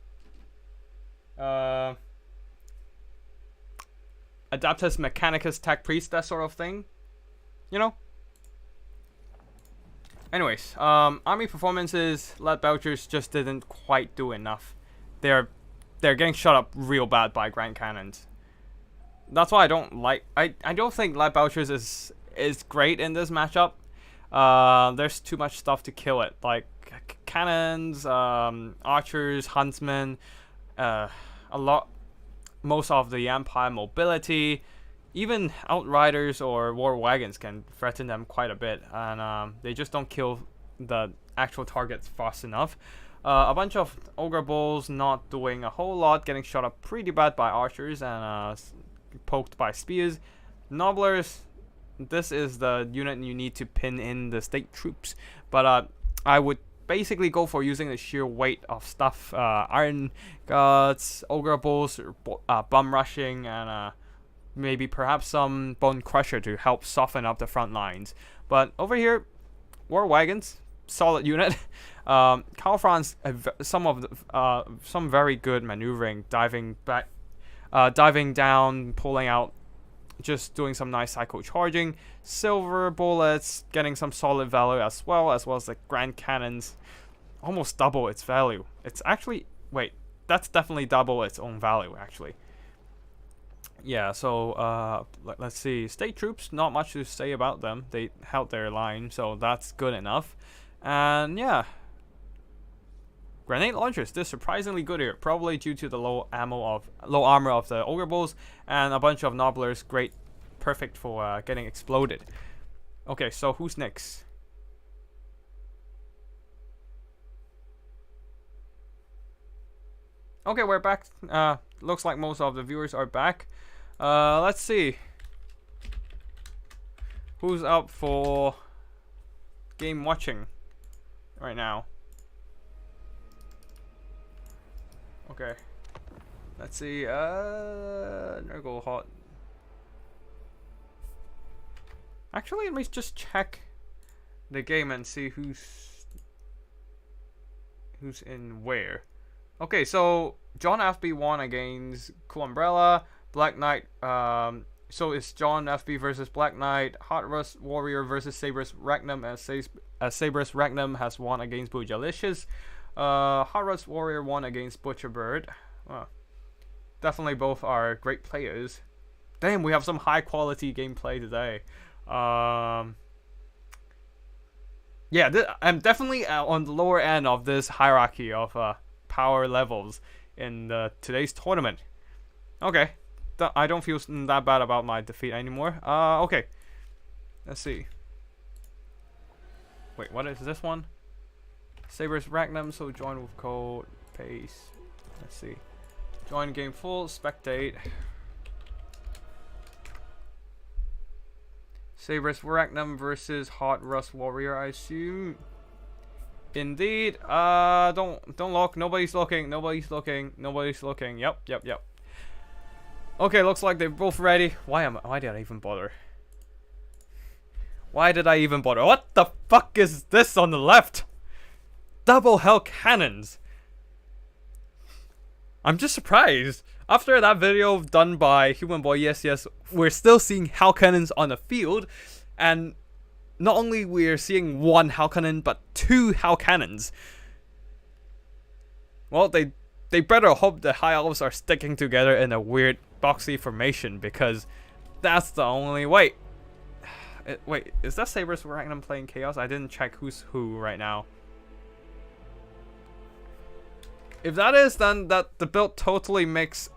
Adaptus Mechanicus Tech Priest, that sort of thing. You know? Anyways, army performances, Lead Belchers just didn't quite do enough. They're getting shot up real bad by Grand Cannons. That's why I don't like. I don't think Lead Belchers is great in this matchup. There's too much stuff to kill it, like cannons, archers, huntsmen, most of the Empire mobility, even Outriders or War Wagons can threaten them quite a bit, and they just don't kill the actual targets fast enough. A bunch of Ogre Bulls not doing a whole lot, getting shot up pretty bad by archers and poked by spears. Nobblers, this is the unit you need to pin in the state troops, but I would basically go for using the sheer weight of stuff. Iron Guards, Ogre Bulls, Bum Rushing, and maybe perhaps some Bone Crusher to help soften up the front lines. But over here, War Wagons, solid unit. Karl Franz, some very good maneuvering, diving back, diving down, pulling out, just doing some nice cycle charging. Silver Bullets getting some solid value as well as the Grand Cannons almost double its value. It's actually, wait, that's definitely double its own value actually. Yeah, so let's see. State troops, not much to say about them. They held their line, so that's good enough. And yeah, grenade launchers, they're surprisingly good here, probably due to the low armor of the Ogre Bulls, and a bunch of Nobblers, great, perfect for getting exploded. Okay, so who's next? Okay, we're back. Looks like most of the viewers are back. Let's see. Who's up for game watching right now? Okay. Let's see. Nurgle Hot. Actually, let me just check the game and see who's in where. Okay, so John FB won against Cool Umbrella, Black Knight. So it's John FB versus Black Knight, Hot Rust Warrior versus Saber's Regnum, as Saber's Regnum has won against Boojalicious. Hot Rust Warrior won against Butcherbird. Definitely both are great players. Damn, we have some high quality gameplay today. Yeah, I'm definitely on the lower end of this hierarchy of power levels in today's tournament. Okay, I don't feel that bad about my defeat anymore. Okay. Let's see. Wait, what is this one? Saber's Ragnum, so join with code paste. Let's see. Join game full, spectate. Saber's Ragnum versus Hot Rust Warrior, I assume. Indeed. Don't look. Nobody's looking. Nobody's looking. Nobody's looking. Yep. Okay, looks like they're both ready. Why did I even bother? Why did I even bother? What the fuck is this on the left? Double hell cannons. I'm just surprised. After that video done by Human Boy, yes, we're still seeing hell cannons on the field, and not only we're seeing one hell cannon, but two hell cannons. Well, they better hope the high elves are sticking together in a weird boxy formation, because that's the only way. Wait, is that Saber's Ragnum playing Chaos? I didn't check who's who right now. If that is, then the build totally makes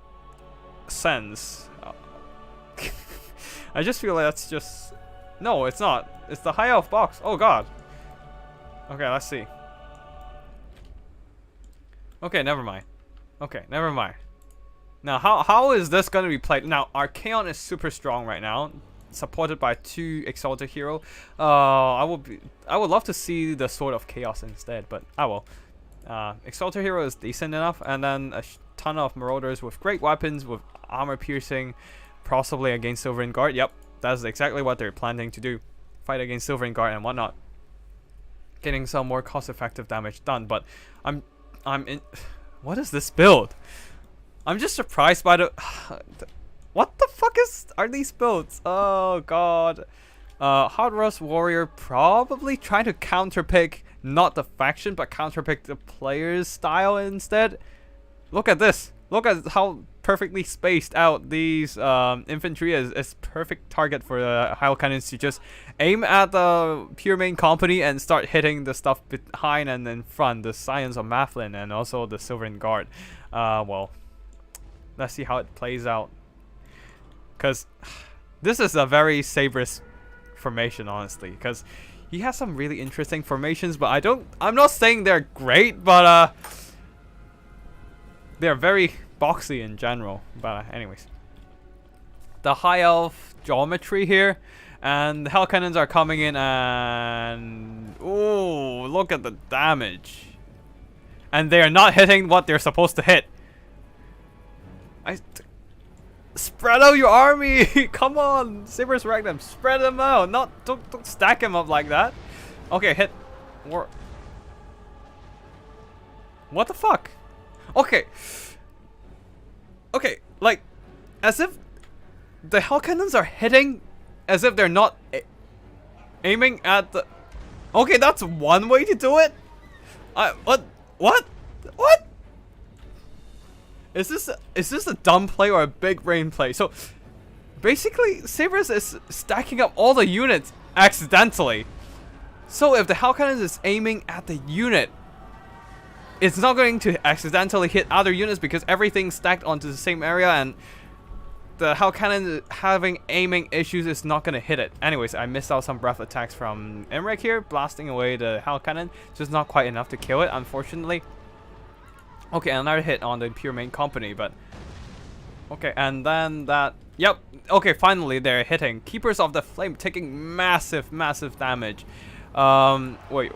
sense. I just feel like that's just... No, it's not. It's the high elf box. Oh god. Okay, let's see. Okay, never mind. Now, how is this going to be played? Now, Archaon is super strong right now, supported by 2 Exalted Hero. I would love to see the Sword of Chaos instead, but I will. Exalted Hero is decent enough, and then a ton of Marauders with great weapons, with armor piercing, possibly against Silvern Guard. Yep, that's exactly what they're planning to do. Fight against Silvern Guard and whatnot. Getting some more cost-effective damage done, but I'm in... What is this build? I'm just surprised by the... What the fuck are these builds? Oh god. Hot Rust Warrior probably trying to counterpick not the faction, but counterpick the player's style instead. Look at this. Look at how perfectly spaced out these infantry is. It's perfect target for the hell cannons to just aim at the pure main company and start hitting the stuff behind and in front, the Scions of Mathlin and also the Silvern Guard. Well, let's see how it plays out. Because this is a very Saber's formation, honestly. Because he has some really interesting formations, but I'm not saying they're great, but they're very boxy in general. But anyways, the high elf geometry here, and the hell cannons are coming in, and ooh, look at the damage. And they are not hitting what they're supposed to hit. Spread out your army! Come on, Saber's Ragnum, spread them out. Don't stack them up like that. Okay, hit. What the fuck? Okay, like as if the hell cannons are hitting, as if they're not aiming at the. Okay, that's one way to do it. What? Is this a dumb play or a big brain play? So basically, Sabers is stacking up all the units accidentally. So if the hell cannon is aiming at the unit, it's not going to accidentally hit other units because everything's stacked onto the same area, and the hell cannon having aiming issues is not going to hit it. Anyways, I missed out some breath attacks from Imrek here, blasting away the hell cannon. Just not quite enough to kill it, unfortunately. Okay, another hit on the pure main company, but okay, and then that. Yep. Okay, finally they're hitting. Keepers of the Flame taking massive damage. Wait,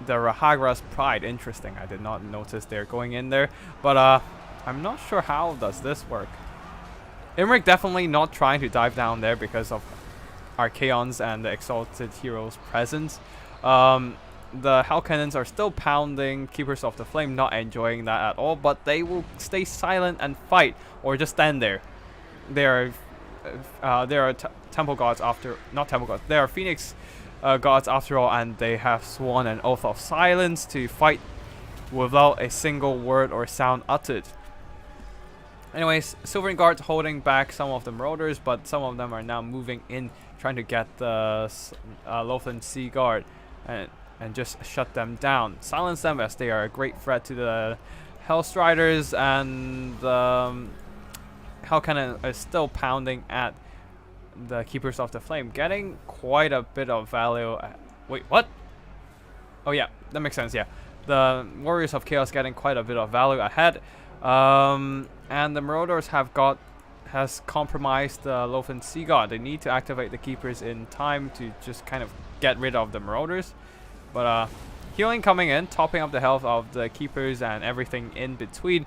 the Rahagra's Pride. Interesting. I did not notice they're going in there, but I'm not sure how does this work. Imric definitely not trying to dive down there because of Archaons and the Exalted Hero's presence. The Hell Cannons are still pounding Keepers of the Flame, not enjoying that at all, but they will stay silent and fight, or just stand there. They are Temple Gods after, not Temple Gods, they are Phoenix Gods after all, and they have sworn an oath of silence to fight without a single word or sound uttered. Anyways, Silvern Guard holding back some of the Marauders, but some of them are now moving in, trying to get the Lothian Sea Guard and just shut them down. Silence them, as they are a great threat to the Hellstriders and Hell Cannon is still pounding at the Keepers of the Flame, getting quite a bit of value. Wait, what? Oh yeah, that makes sense. Yeah, the Warriors of Chaos getting quite a bit of value ahead, and the Marauders has compromised the Lothern Sea God. They need to activate the Keepers in time to just kind of get rid of the Marauders. But healing coming in, topping up the health of the Keepers and everything in between.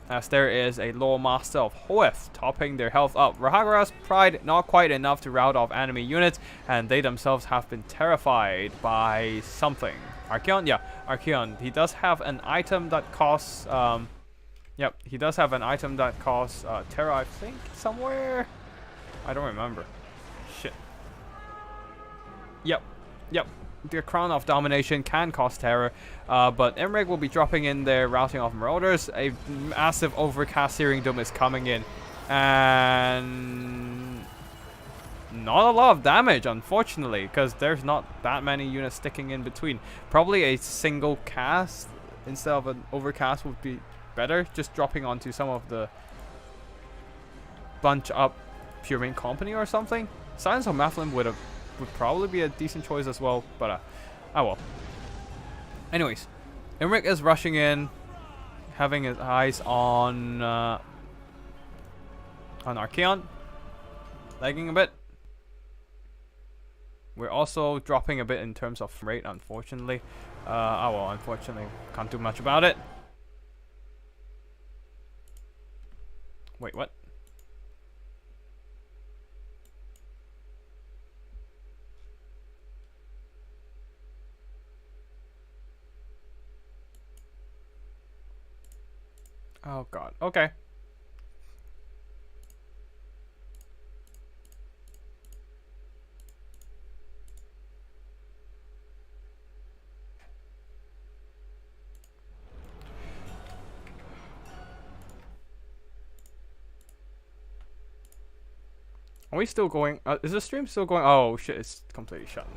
As there is a Lore Master of Hoeth topping their health up. Rahagara's Pride not quite enough to rout off enemy units, and they themselves have been terrified by something. Archeon? Yeah, Archeon. He does have an item that costs... Yep, he does have an item that costs Terra, I think, somewhere? I don't remember. Shit. Yep. The Crown of Domination can cost Terror, but Imrig will be dropping in their routing of Marauders. A massive Overcast Searing Dome is coming in, and not a lot of damage, unfortunately, because there's not that many units sticking in between. Probably a single cast instead of an Overcast would be better, just dropping onto some of the bunch up Pure Main Company or something. Silence of Mathlin would probably be a decent choice as well, but oh well. Anyways, Imrik is rushing in, having his eyes on Archeon, lagging a bit. We're also dropping a bit in terms of rate, unfortunately. Oh well, unfortunately, can't do much about it. Wait, what? Oh god, okay. Are we still going? Is the stream still going? Oh shit, it's completely shut.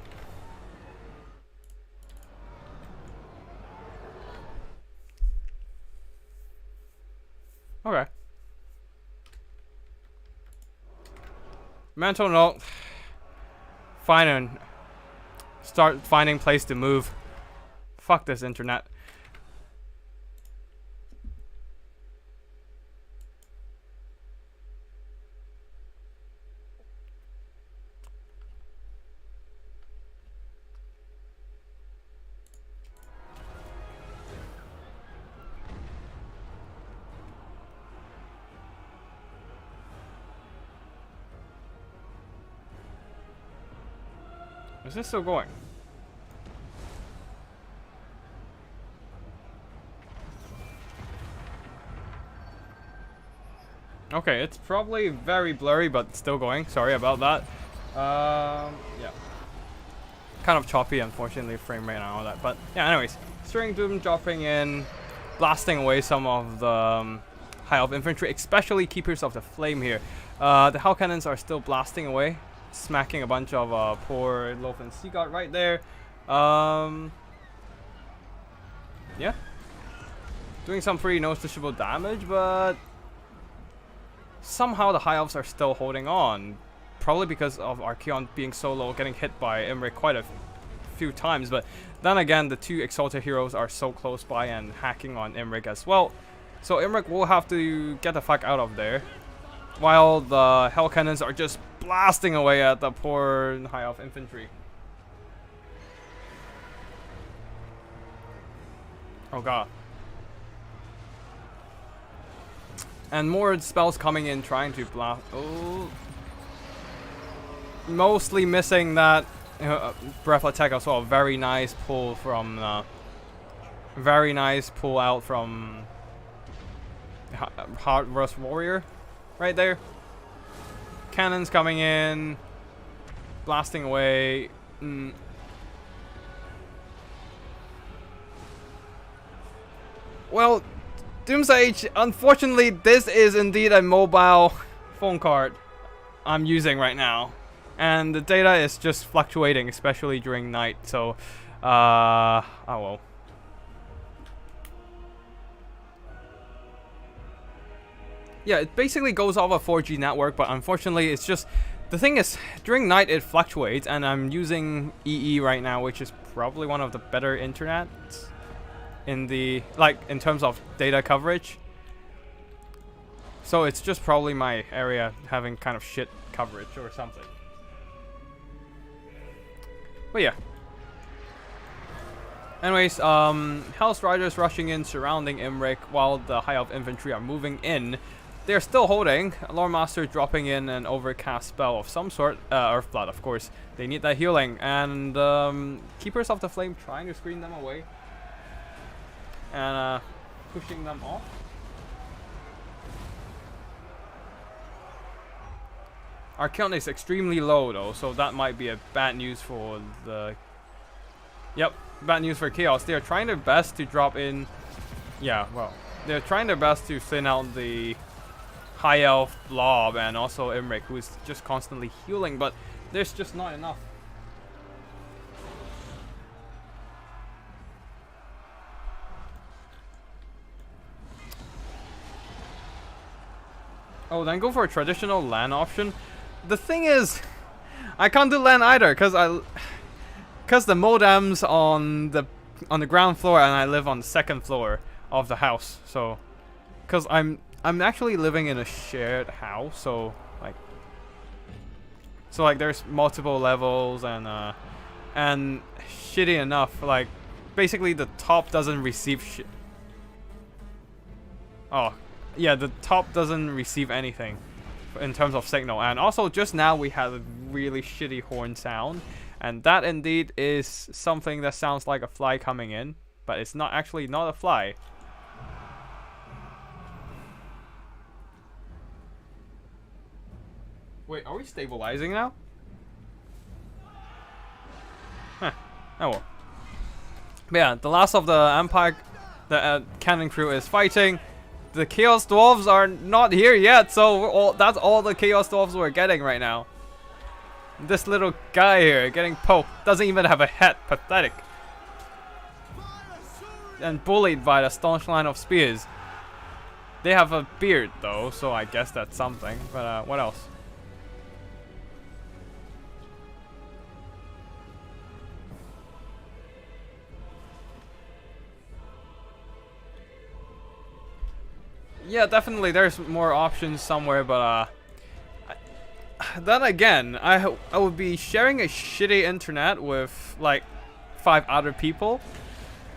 Okay. Mental note. Start finding place to move. Fuck this internet. Is this still going? Okay, it's probably very blurry, but still going. Sorry about that. Yeah. Kind of choppy, unfortunately, frame rate and all that. But yeah, anyways. Stirring Doom dropping in, blasting away some of the High Elf Infantry, especially Keepers of the Flame here. The Hell Cannons are still blasting away, smacking a bunch of poor Lothern Sea God right there. Yeah. Doing some pretty noticeable damage, but somehow the High Elves are still holding on. Probably because of Archeon being so low, getting hit by Imrik quite a few times. But then again, the two Exalted heroes are so close by and hacking on Imrik as well. So Imrik will have to get the fuck out of there, while the Hell Cannons are just blasting away at the poor High Elf Infantry. Oh god. And more spells coming in trying to blast. Oh. Mostly missing that breath attack as well. Very nice pull from very nice pull out from Hard Rust Warrior right there. Cannons coming in, blasting away. Well, Doomsage, unfortunately, this is indeed a mobile phone card I'm using right now. And the data is just fluctuating, especially during night, so, oh well. Yeah, it basically goes off a 4G network, but unfortunately it's just, the thing is, during night it fluctuates, and I'm using EE right now, which is probably one of the better internets in the, like, in terms of data coverage. So it's just probably my area having kind of shit coverage or something. But yeah. Anyways, Hell's Riders rushing in, surrounding Imric, while the High Elf infantry are moving in. They're still holding. Loremaster dropping in an overcast spell of some sort. Earthblood, of course. They need that healing. And Keepers of the Flame trying to screen them away. And pushing them off. Our count is extremely low though, so that might be a bad news for the... Yep, bad news for Chaos. They're trying their best to drop in... Yeah, well, they're trying their best to thin out the High Elf Blob and also Imric, who is just constantly healing, but there's just not enough. Oh, then go for a traditional land option. The thing is, I can't do land either, cause the modem's on the ground floor and I live on the second floor of the house. So, cause I'm actually living in a shared house, so like there's multiple levels and shitty enough, like basically the top doesn't receive shit. Oh, yeah, the top doesn't receive anything in terms of signal, and also just now we had a really shitty horn sound, and that indeed is something that sounds like a fly coming in, but it's not actually not a fly. Wait, are we stabilizing now? Huh. Oh well. But yeah, the last of the Empire, the cannon crew is fighting. The Chaos Dwarves are not here yet, so that's all the Chaos Dwarves we're getting right now. This little guy here getting poked, doesn't even have a head, pathetic. And bullied by the staunch line of spears. They have a beard though, so I guess that's something, but what else? Yeah, definitely there's more options somewhere, but then again, I would be sharing a shitty internet with like 5 other people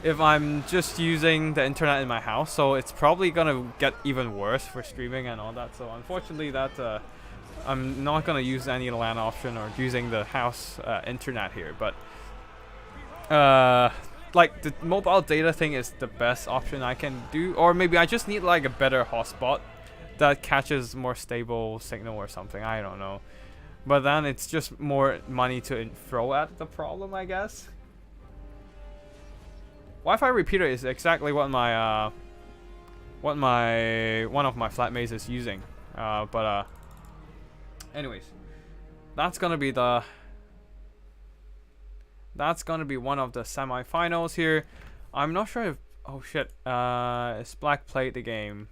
if I'm just using the internet in my house, so it's probably gonna get even worse for streaming and all that. So unfortunately that I'm not gonna use any LAN option or using the house internet here, but like the mobile data thing is the best option I can do, or maybe I just need like a better hotspot that catches more stable signal or something, I don't know. But then it's just more money to throw at the problem, I guess. Wi-Fi repeater is exactly what my one of my flatmates is using, anyways, that's gonna be one of the semi-finals here. I'm not sure if... Oh shit. Is Black played the game?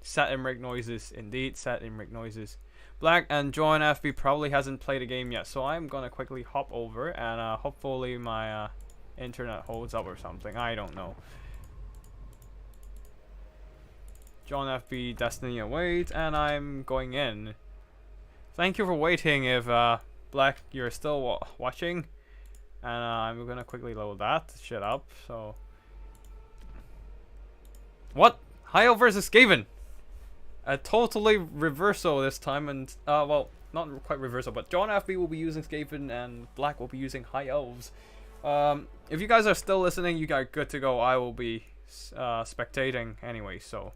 Set Imric noises. Indeed, set Imric noises. Black and John FB probably hasn't played the game yet, so I'm gonna quickly hop over and hopefully my internet holds up or something. I don't know. John FB Destiny awaits, and I'm going in. Thank you for waiting. If Black, you're still watching, and I'm gonna quickly load that shit up. So, what? Hyo versus Skaven, a totally reversal this time, and well, not quite reversal, but John FB will be using Skaven and Black will be using High Elves. If you guys are still listening, you guys are good to go. I will be spectating anyway, so.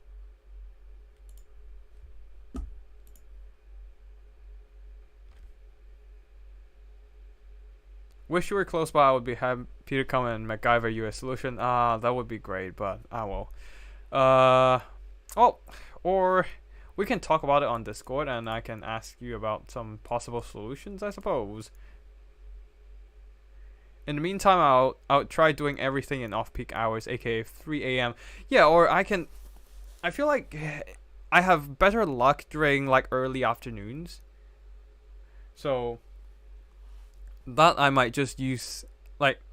Wish you were close by. I would be happy to come and MacGyver you a solution. That would be great, but I will. Oh, or we can talk about it on Discord, and I can ask you about some possible solutions, I suppose. In the meantime, I'll try doing everything in off-peak hours, aka 3 AM. Yeah, or I can I feel like I have better luck during like early afternoons. So that I might just use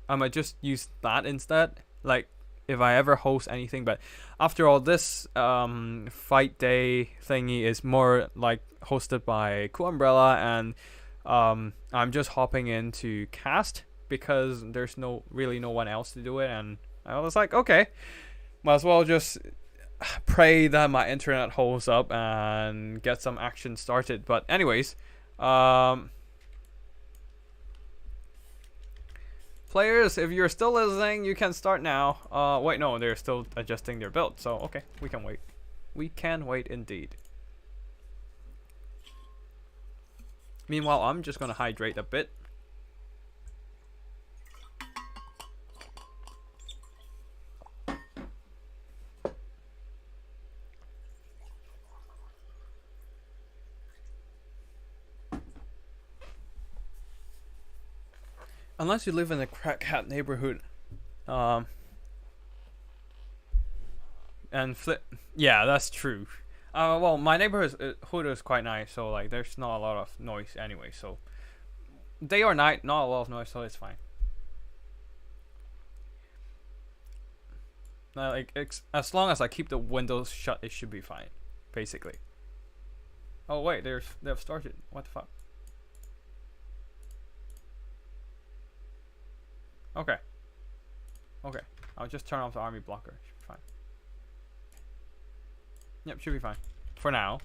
that instead. Like if I ever host anything, but after all, this fight day thingy is more like hosted by Cool Umbrella, and I'm just hopping in to cast because there's really no one else to do it, and I was like, okay, might as well just pray that my internet holds up and get some action started. But anyways, players, if you're still listening, you can start now. Wait, no, they're still adjusting their build, so okay, we can wait. We can wait indeed. Meanwhile, I'm just gonna hydrate a bit. Unless you live in a crackhead neighborhood, and yeah, that's true. Well, my neighborhood is quite nice, so like there's not a lot of noise anyway. So day or night, not a lot of noise, so it's fine. As long as I keep the windows shut, it should be fine, basically. Oh wait, they've started. What the fuck? Okay. Okay. I'll just turn off the army blocker. Should be fine. Yep, should be fine. For now.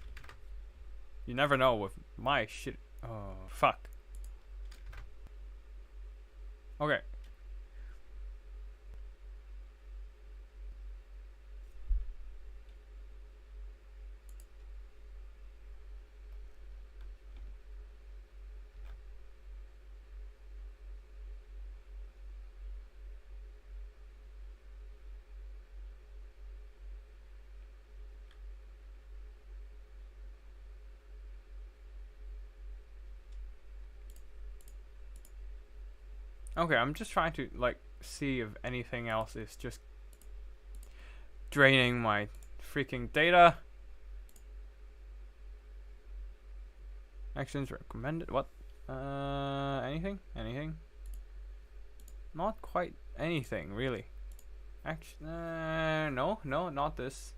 You never know with my shit. Oh, fuck. Okay. Okay, I'm just trying to like see if anything else is just draining my freaking data. Actions recommended. What? Anything? Anything? Not quite anything, really. No, not this.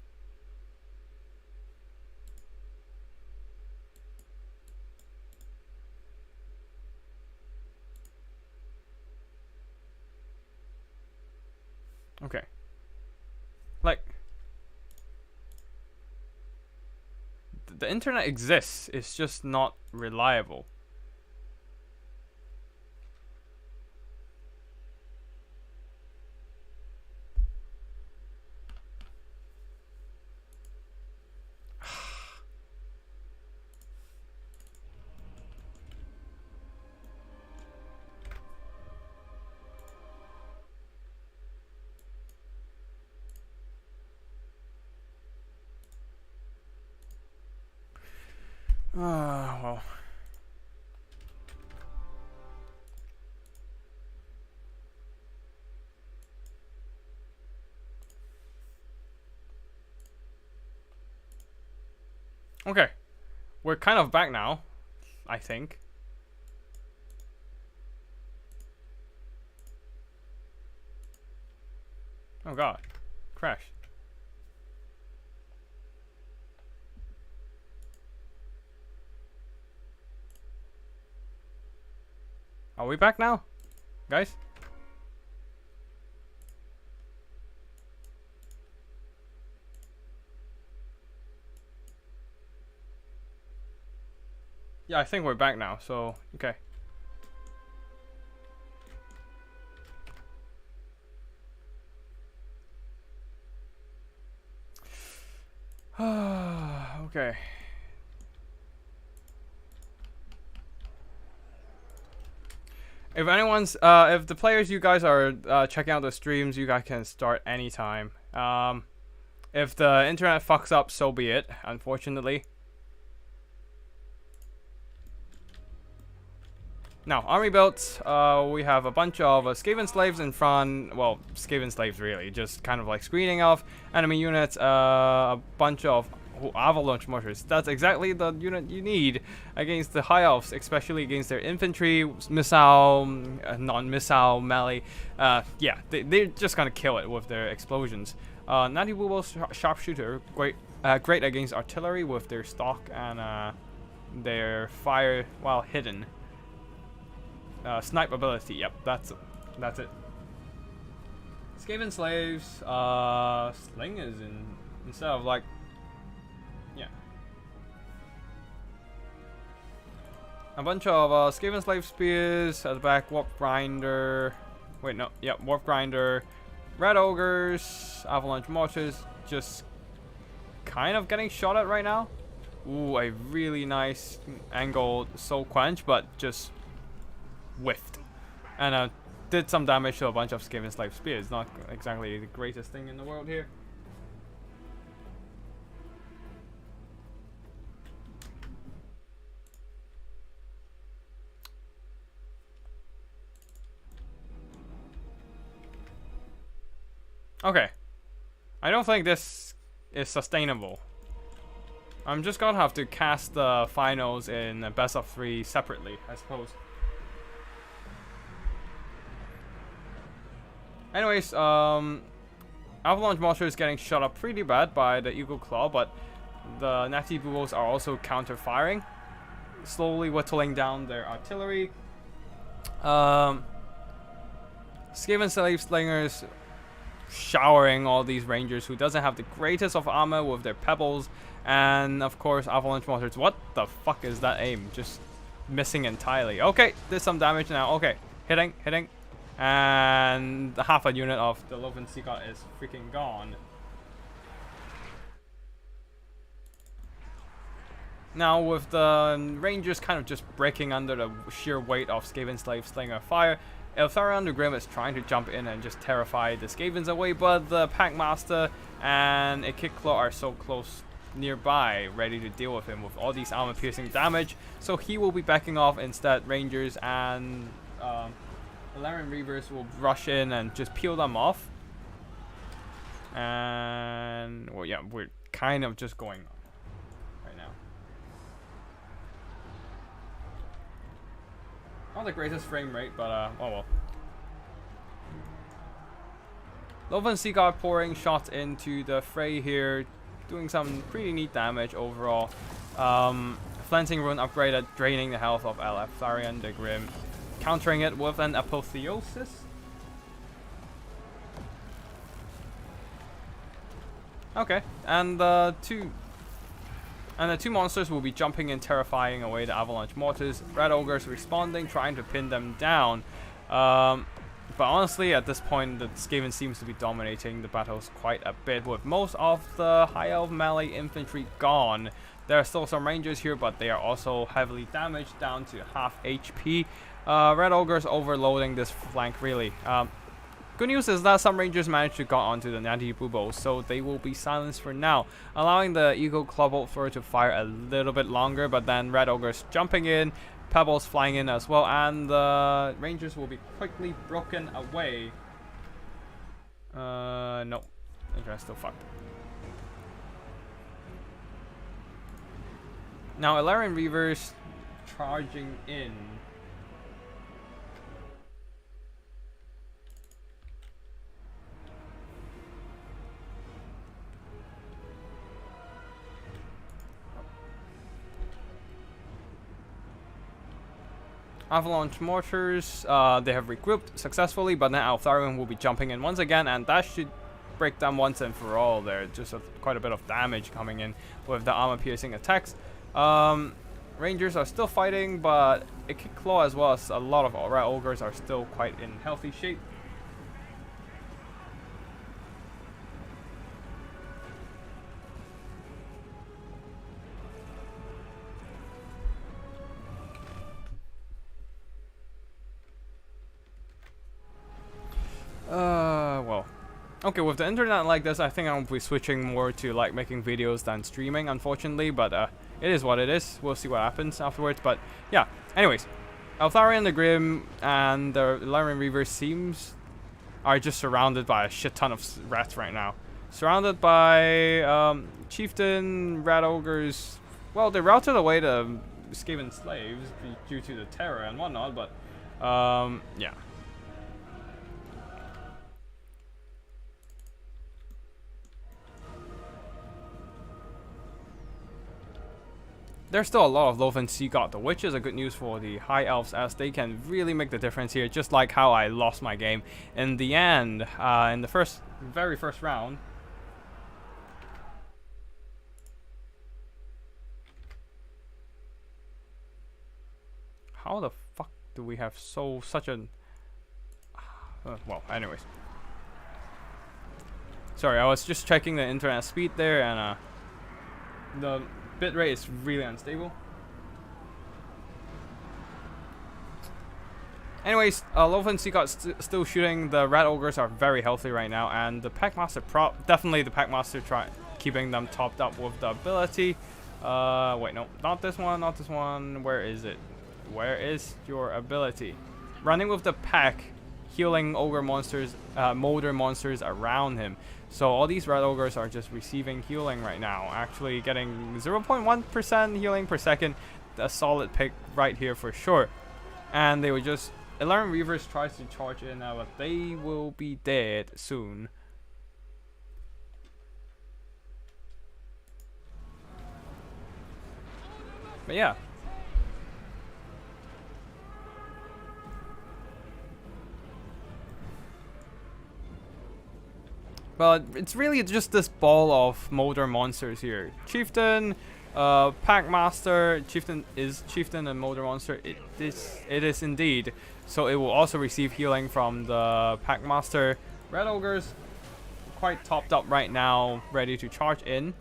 Okay. Like, the internet exists, it's just not reliable. Well. Okay. We're kind of back now, I think. Oh god. Crash. Are we back now, guys? Yeah, I think we're back now, so okay. Okay. If anyone's, if the players you guys are checking out the streams, you guys can start anytime. If the internet fucks up, so be it, unfortunately. Now, army builds, we have a bunch of Skaven slaves in front. Well, Skaven slaves really, just kind of like screening off enemy units. A bunch of avalanche mortars. That's exactly the unit you need against the high elves, especially against their infantry, missile, non-missile melee. Yeah, they're just gonna kill it with their explosions. Natty Booble's sharpshooter, great against artillery with their stock and their fire while hidden. Snipe ability, yep, that's it. Skaven slaves, slingers instead of like, yeah. A bunch of Skaven slave spears at the back, warp grinder, wait no, yep, warp grinder, red ogres, avalanche mortars, just kind of getting shot at right now. Ooh, a really nice angled soul quench, but just whiffed, and did some damage to a bunch of Skaven slave spears. Not exactly the greatest thing in the world here. Okay, I don't think this is sustainable. I'm just gonna have to cast the finals in a best of 3 separately, I suppose. Anyways, avalanche monster is getting shot up pretty bad by the Eagle Claw, but the Natty Boobos are also counter-firing, slowly whittling down their artillery. Skaven slave slingers showering all these rangers who doesn't have the greatest of armor with their pebbles, and of course avalanche monsters. What the fuck is that aim? Just missing entirely. Okay, did some damage now. Okay, hitting, and half a unit of the Loven Sea God is freaking gone. Now with the rangers kind of just breaking under the sheer weight of Skaven slave slinger fire, Eltharion the Grim is trying to jump in and just terrify the Skavens away, but the Packmaster and a Kick Claw are so close nearby, ready to deal with him with all these armor piercing damage, so he will be backing off. Instead, rangers and Valerian Reavers will rush in and just peel them off. And well, yeah, we're kind of just going on right now. Not the greatest frame rate, but oh well. Loven Sea God pouring shots into the fray here, doing some pretty neat damage overall. Flensing Rune upgraded, draining the health of Eltharion the Grim, countering it with an Apotheosis. Okay, and the two monsters will be jumping in, terrifying away the avalanche mortars. Red ogres responding, trying to pin them down. But honestly, at this point, the Skaven seems to be dominating the battles quite a bit, with most of the high elf melee infantry gone. There are still some rangers here, but they are also heavily damaged, down to half HP. Red ogres overloading this flank really. Good news is that some rangers managed to get onto the Natty Boobos, so they will be silenced for now, allowing the Eagle Claw Thrower to fire a little bit longer, but then Red Ogres jumping in, Pebbles flying in as well, and the rangers will be quickly broken away. No. They're still fucked. Now, Ilarian Reavers charging in. Avalanche mortars, they have regrouped successfully, but now Eltharion will be jumping in once again, and that should break them once and for all. There, just quite a bit of damage coming in with the armor piercing attacks. Rangers are still fighting, but a Kick Claw as well as a lot of Red Ogres are still quite in healthy shape. Well, okay, with the internet like this, I think I'll be switching more to like making videos than streaming, unfortunately, but it is what it is. We'll see what happens afterwards, but yeah, anyways, Altharian the Grim and the Lyran Reavers are just surrounded by a shit ton of rats right now. Surrounded by Chieftain, Rat Ogres. Well, they routed away the Skaven slaves due to the terror and whatnot, but yeah. There's still a lot of Loath and Sea God, which is a good news for the High Elves, as they can really make the difference here, just like how I lost my game in the end, in the very first round. How the fuck do we have such an... well, anyways. Sorry, I was just checking the internet speed there, and the bitrate is really unstable. Anyways, Loath and Sea God still shooting. The Rat Ogres are very healthy right now, and the Packmaster definitely the Packmaster keeping them topped up with the ability. Wait, no, not this one, not this one. Where is it? Where is your ability? Running with the pack, healing ogre monsters, molder monsters around him. So all these Rat Ogres are just receiving healing right now, actually getting 0.1% healing per second. A solid pick right here for sure. And they would just... Lyran Reavers tries to charge in now, but they will be dead soon. But yeah. But it's really just this ball of molder monsters here. Chieftain, Packmaster, Chieftain and molder monster. It is indeed. So it will also receive healing from the Packmaster. Red Ogres quite topped up right now, ready to charge in.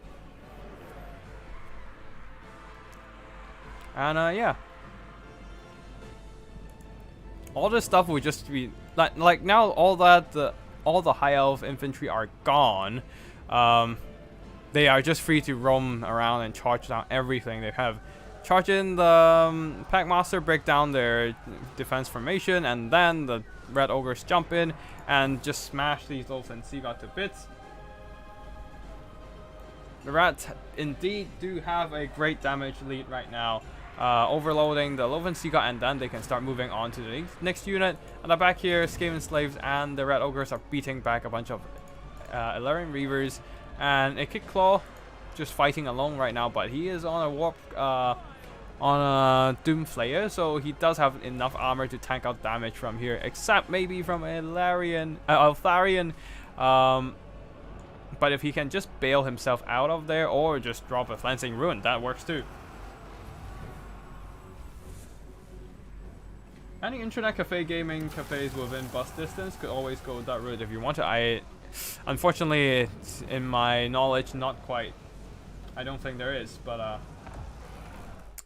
And yeah. All this stuff will just be like now all the high elf infantry are gone. They are just free to roam around and charge down everything they have. Charge in the Packmaster, break down their defense formation, and then the Red Ogres jump in and just smash these Loath and Sea God to bits. The Rats indeed do have a great damage lead right now. Overloading the Loath and Sea God, and then they can start moving on to the next unit. And back here, Skaven Slaves and the Red Ogres are beating back a bunch of Lyran Reavers. And a Kick Claw just fighting alone right now, but he is on a warp, on a Doom Flayer, so he does have enough armor to tank out damage from here, except maybe from a Altharian. But if he can just bail himself out of there, or just drop a Flensing Ruin, that works too. Any internet cafe gaming cafes within bus distance could always go that route if you want to. Unfortunately, it's in my knowledge, not quite. I don't think there is, but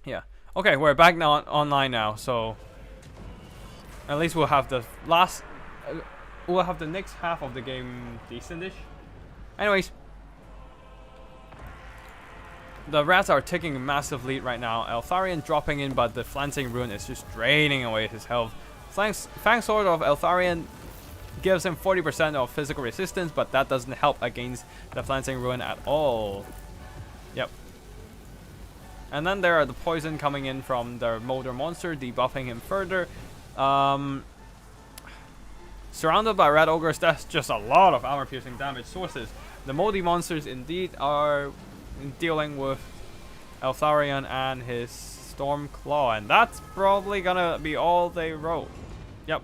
yeah. Okay, we're back now online now, so at least we'll have the next half of the game decentish. Anyways, the Rats are taking a massive lead right now. Altharian dropping in, but the Flensing Ruin is just draining away his health. Fang Sword of Altharian gives him 40% of physical resistance, but that doesn't help against the Flensing Ruin at all. Yep. And then there are the poison coming in from the Molder Monster, debuffing him further. Surrounded by Red Ogres, that's just a lot of armor-piercing damage sources. The Moldy Monsters indeed are dealing with Altharian and his Storm Claw, and that's probably gonna be all they wrote. Yep.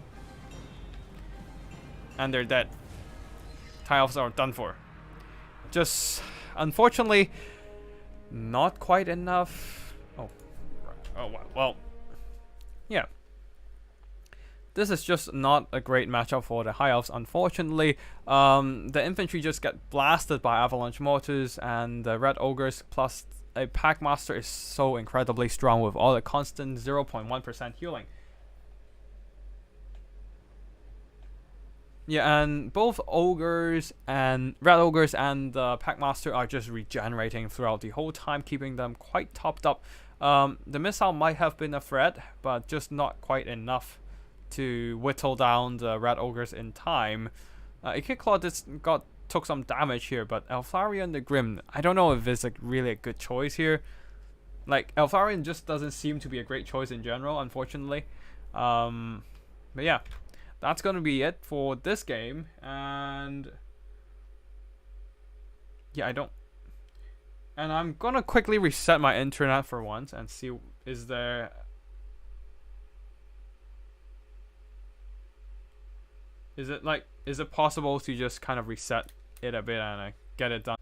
And they're dead. High Elves are done for. Just, unfortunately, not quite enough. Oh, well, yeah. This is just not a great matchup for the High Elves, unfortunately. The infantry just get blasted by Avalanche Mortars, and the Red Ogres plus a Packmaster is so incredibly strong with all the constant 0.1% healing. Yeah, and both Ogres and Red Ogres and the Packmaster are just regenerating throughout the whole time, keeping them quite topped up. The missile might have been a threat, but just not quite enough to whittle down the Red Ogres in time. Claw took some damage here, but Eltharion the Grim, I don't know if it's really a good choice here. Like, Eltharion just doesn't seem to be a great choice in general, unfortunately. But yeah, that's gonna be it for this game, and yeah, and I'm gonna quickly reset my internet for once and see, is it possible to just kind of reset it a bit and get it done?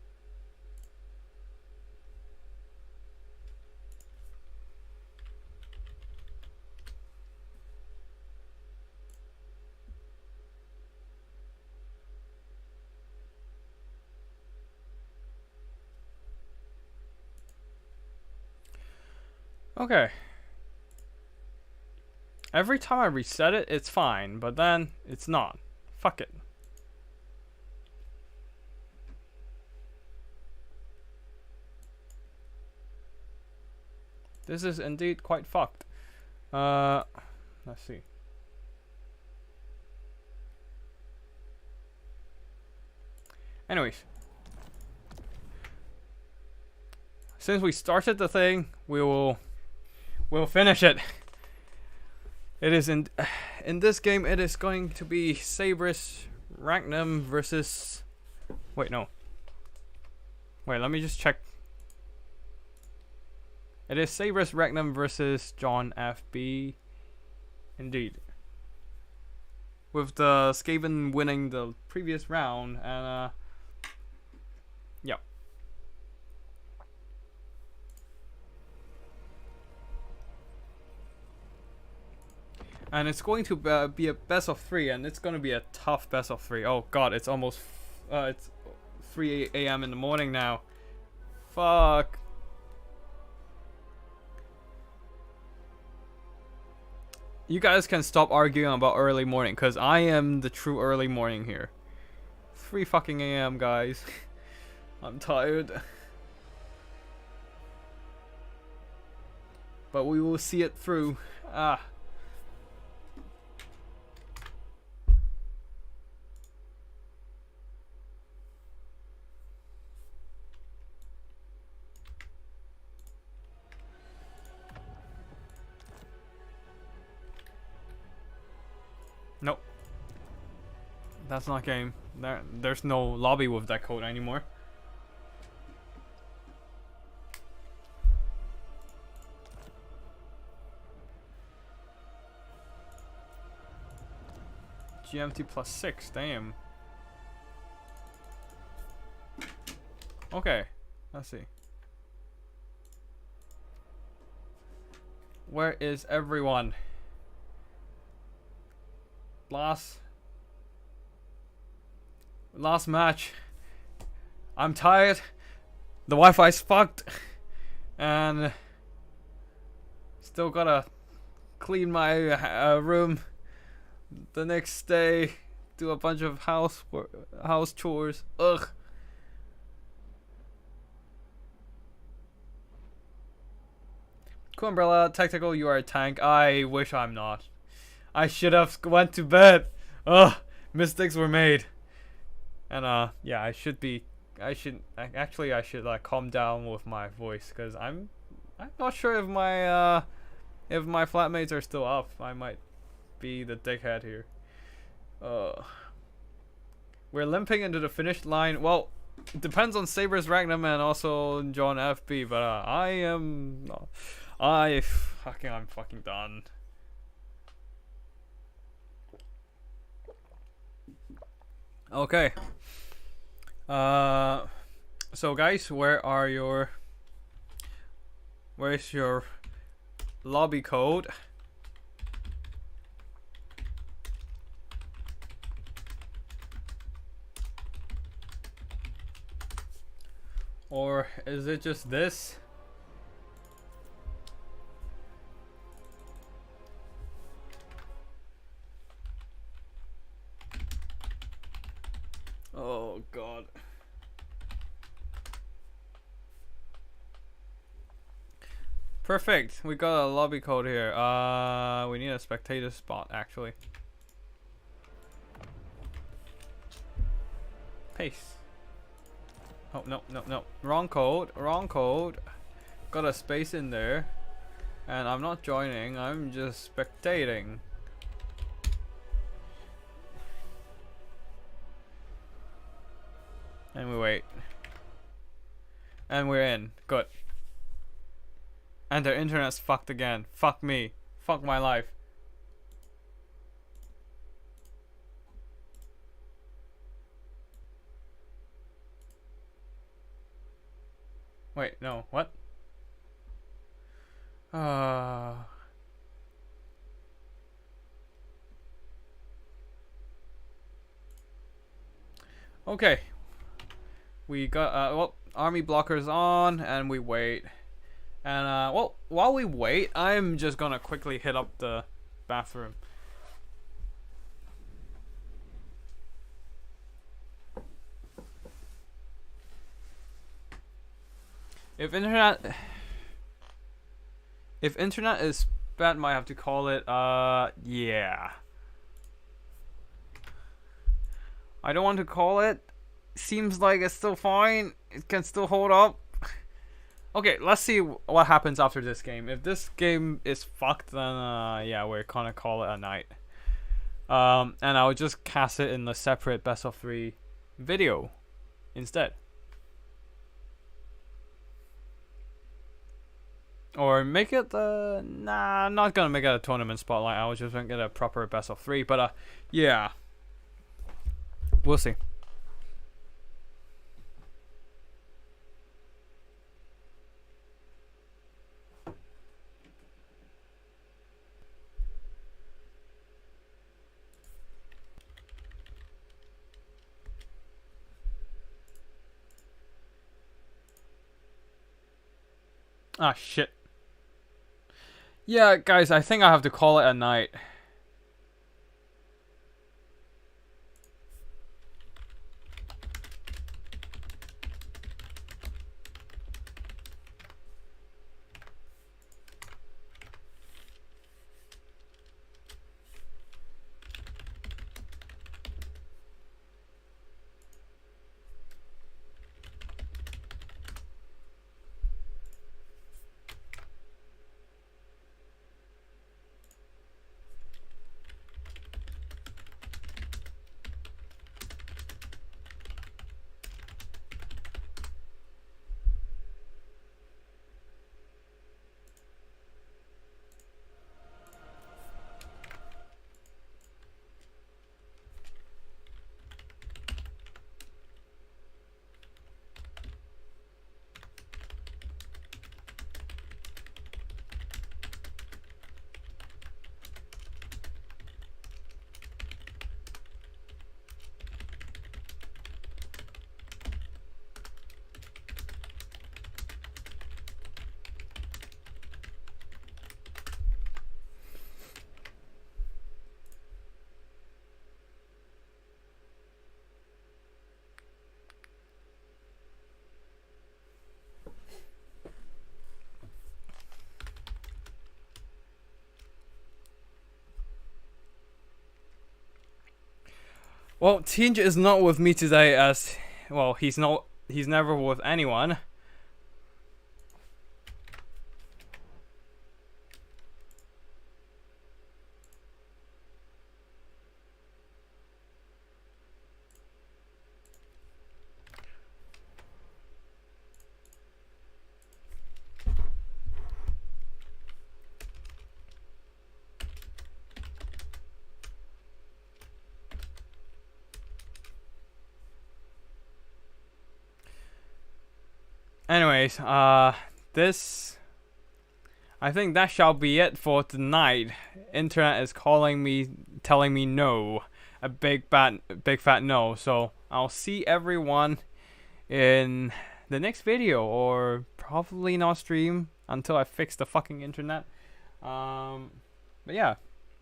Okay. Every time I reset it, it's fine, but then it's not. Fuck it. This is indeed quite fucked. Let's see. Anyways. Since we started the thing, we'll finish it. It is in this game, it is going to be Sabris Ragnar versus... Wait, no. Wait, let me just check. It is Sabris Ragnar versus John FB. Indeed. With the Skaven winning the previous round, and yeah. And it's going to be a best of 3, and it's going to be a tough best of 3. Oh god, it's almost it's 3 a.m. in the morning now. Fuck. You guys can stop arguing about early morning, because I am the true early morning here. 3 fucking a.m. guys. I'm tired. But we will see it through. Ah. Nope. That's not game. There's no lobby with that code anymore. GMT +6, damn. Okay, let's see. Where is everyone? Last match. I'm tired. The Wi-Fi's fucked, and still gotta clean my room the next day. Do a bunch of house chores. Ugh. Cool Umbrella, tactical. You are a tank. I wish I'm not. I should have went to bed. Ugh, mistakes were made. And yeah, I should like calm down with my voice, because I'm not sure if my flatmates are still up. I might be the dickhead here. We're limping into the finish line. Well, it depends on Sabris Ragnar and also John FB, but I'm fucking done. Okay. So guys, where's your lobby code? Or is it just this? Oh god. Perfect. We got a lobby code here. We need a spectator spot actually. Paste. Oh no no no! Wrong code. Wrong code. Got a space in there, and I'm not joining. I'm just spectating. And we wait. And we're in. Good. And their internet's fucked again. Fuck me. Fuck my life. Wait, no. What? Okay. We got well, army blockers on, and we wait. And well, while we wait, I'm just gonna quickly hit up the bathroom. If internet is bad, might have to call it yeah. I don't want to call it. Seems like it's still fine. It can still hold up. Okay, let's see what happens after this game. If this game is fucked, then yeah, we're gonna call it a night. And I'll just cast it in the separate best of 3 video instead. Or make it nah, I'm not gonna make it a tournament spotlight. I was just gonna get a proper best of 3, but yeah. We'll see. Ah, shit. Yeah, guys, I think I have to call it a night. Well, Tinge is not with me today as well, he's never with anyone. Anyways, this, I think that shall be it for tonight. Internet is calling me, telling me no, a big fat no. So I'll see everyone in the next video, or probably not stream until I fix the fucking internet. But yeah,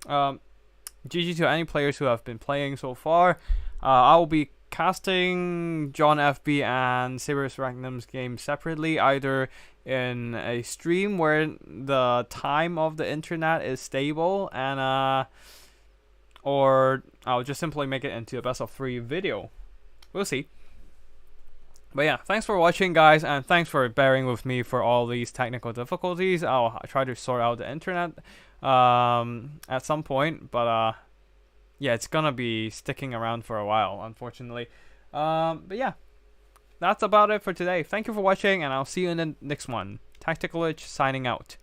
GG to any players who have been playing so far. I will be casting John FB and Sirius Ragnum's game separately, either in a stream where the time of the internet is stable, and or I'll just simply make it into a best of 3 video. We'll see. But yeah, thanks for watching, guys, and thanks for bearing with me for all these technical difficulties. I'll try to sort out the internet at some point, but yeah, it's gonna be sticking around for a while, unfortunately. But yeah, that's about it for today. Thank you for watching, and I'll see you in the next one. Tactical Lich signing out.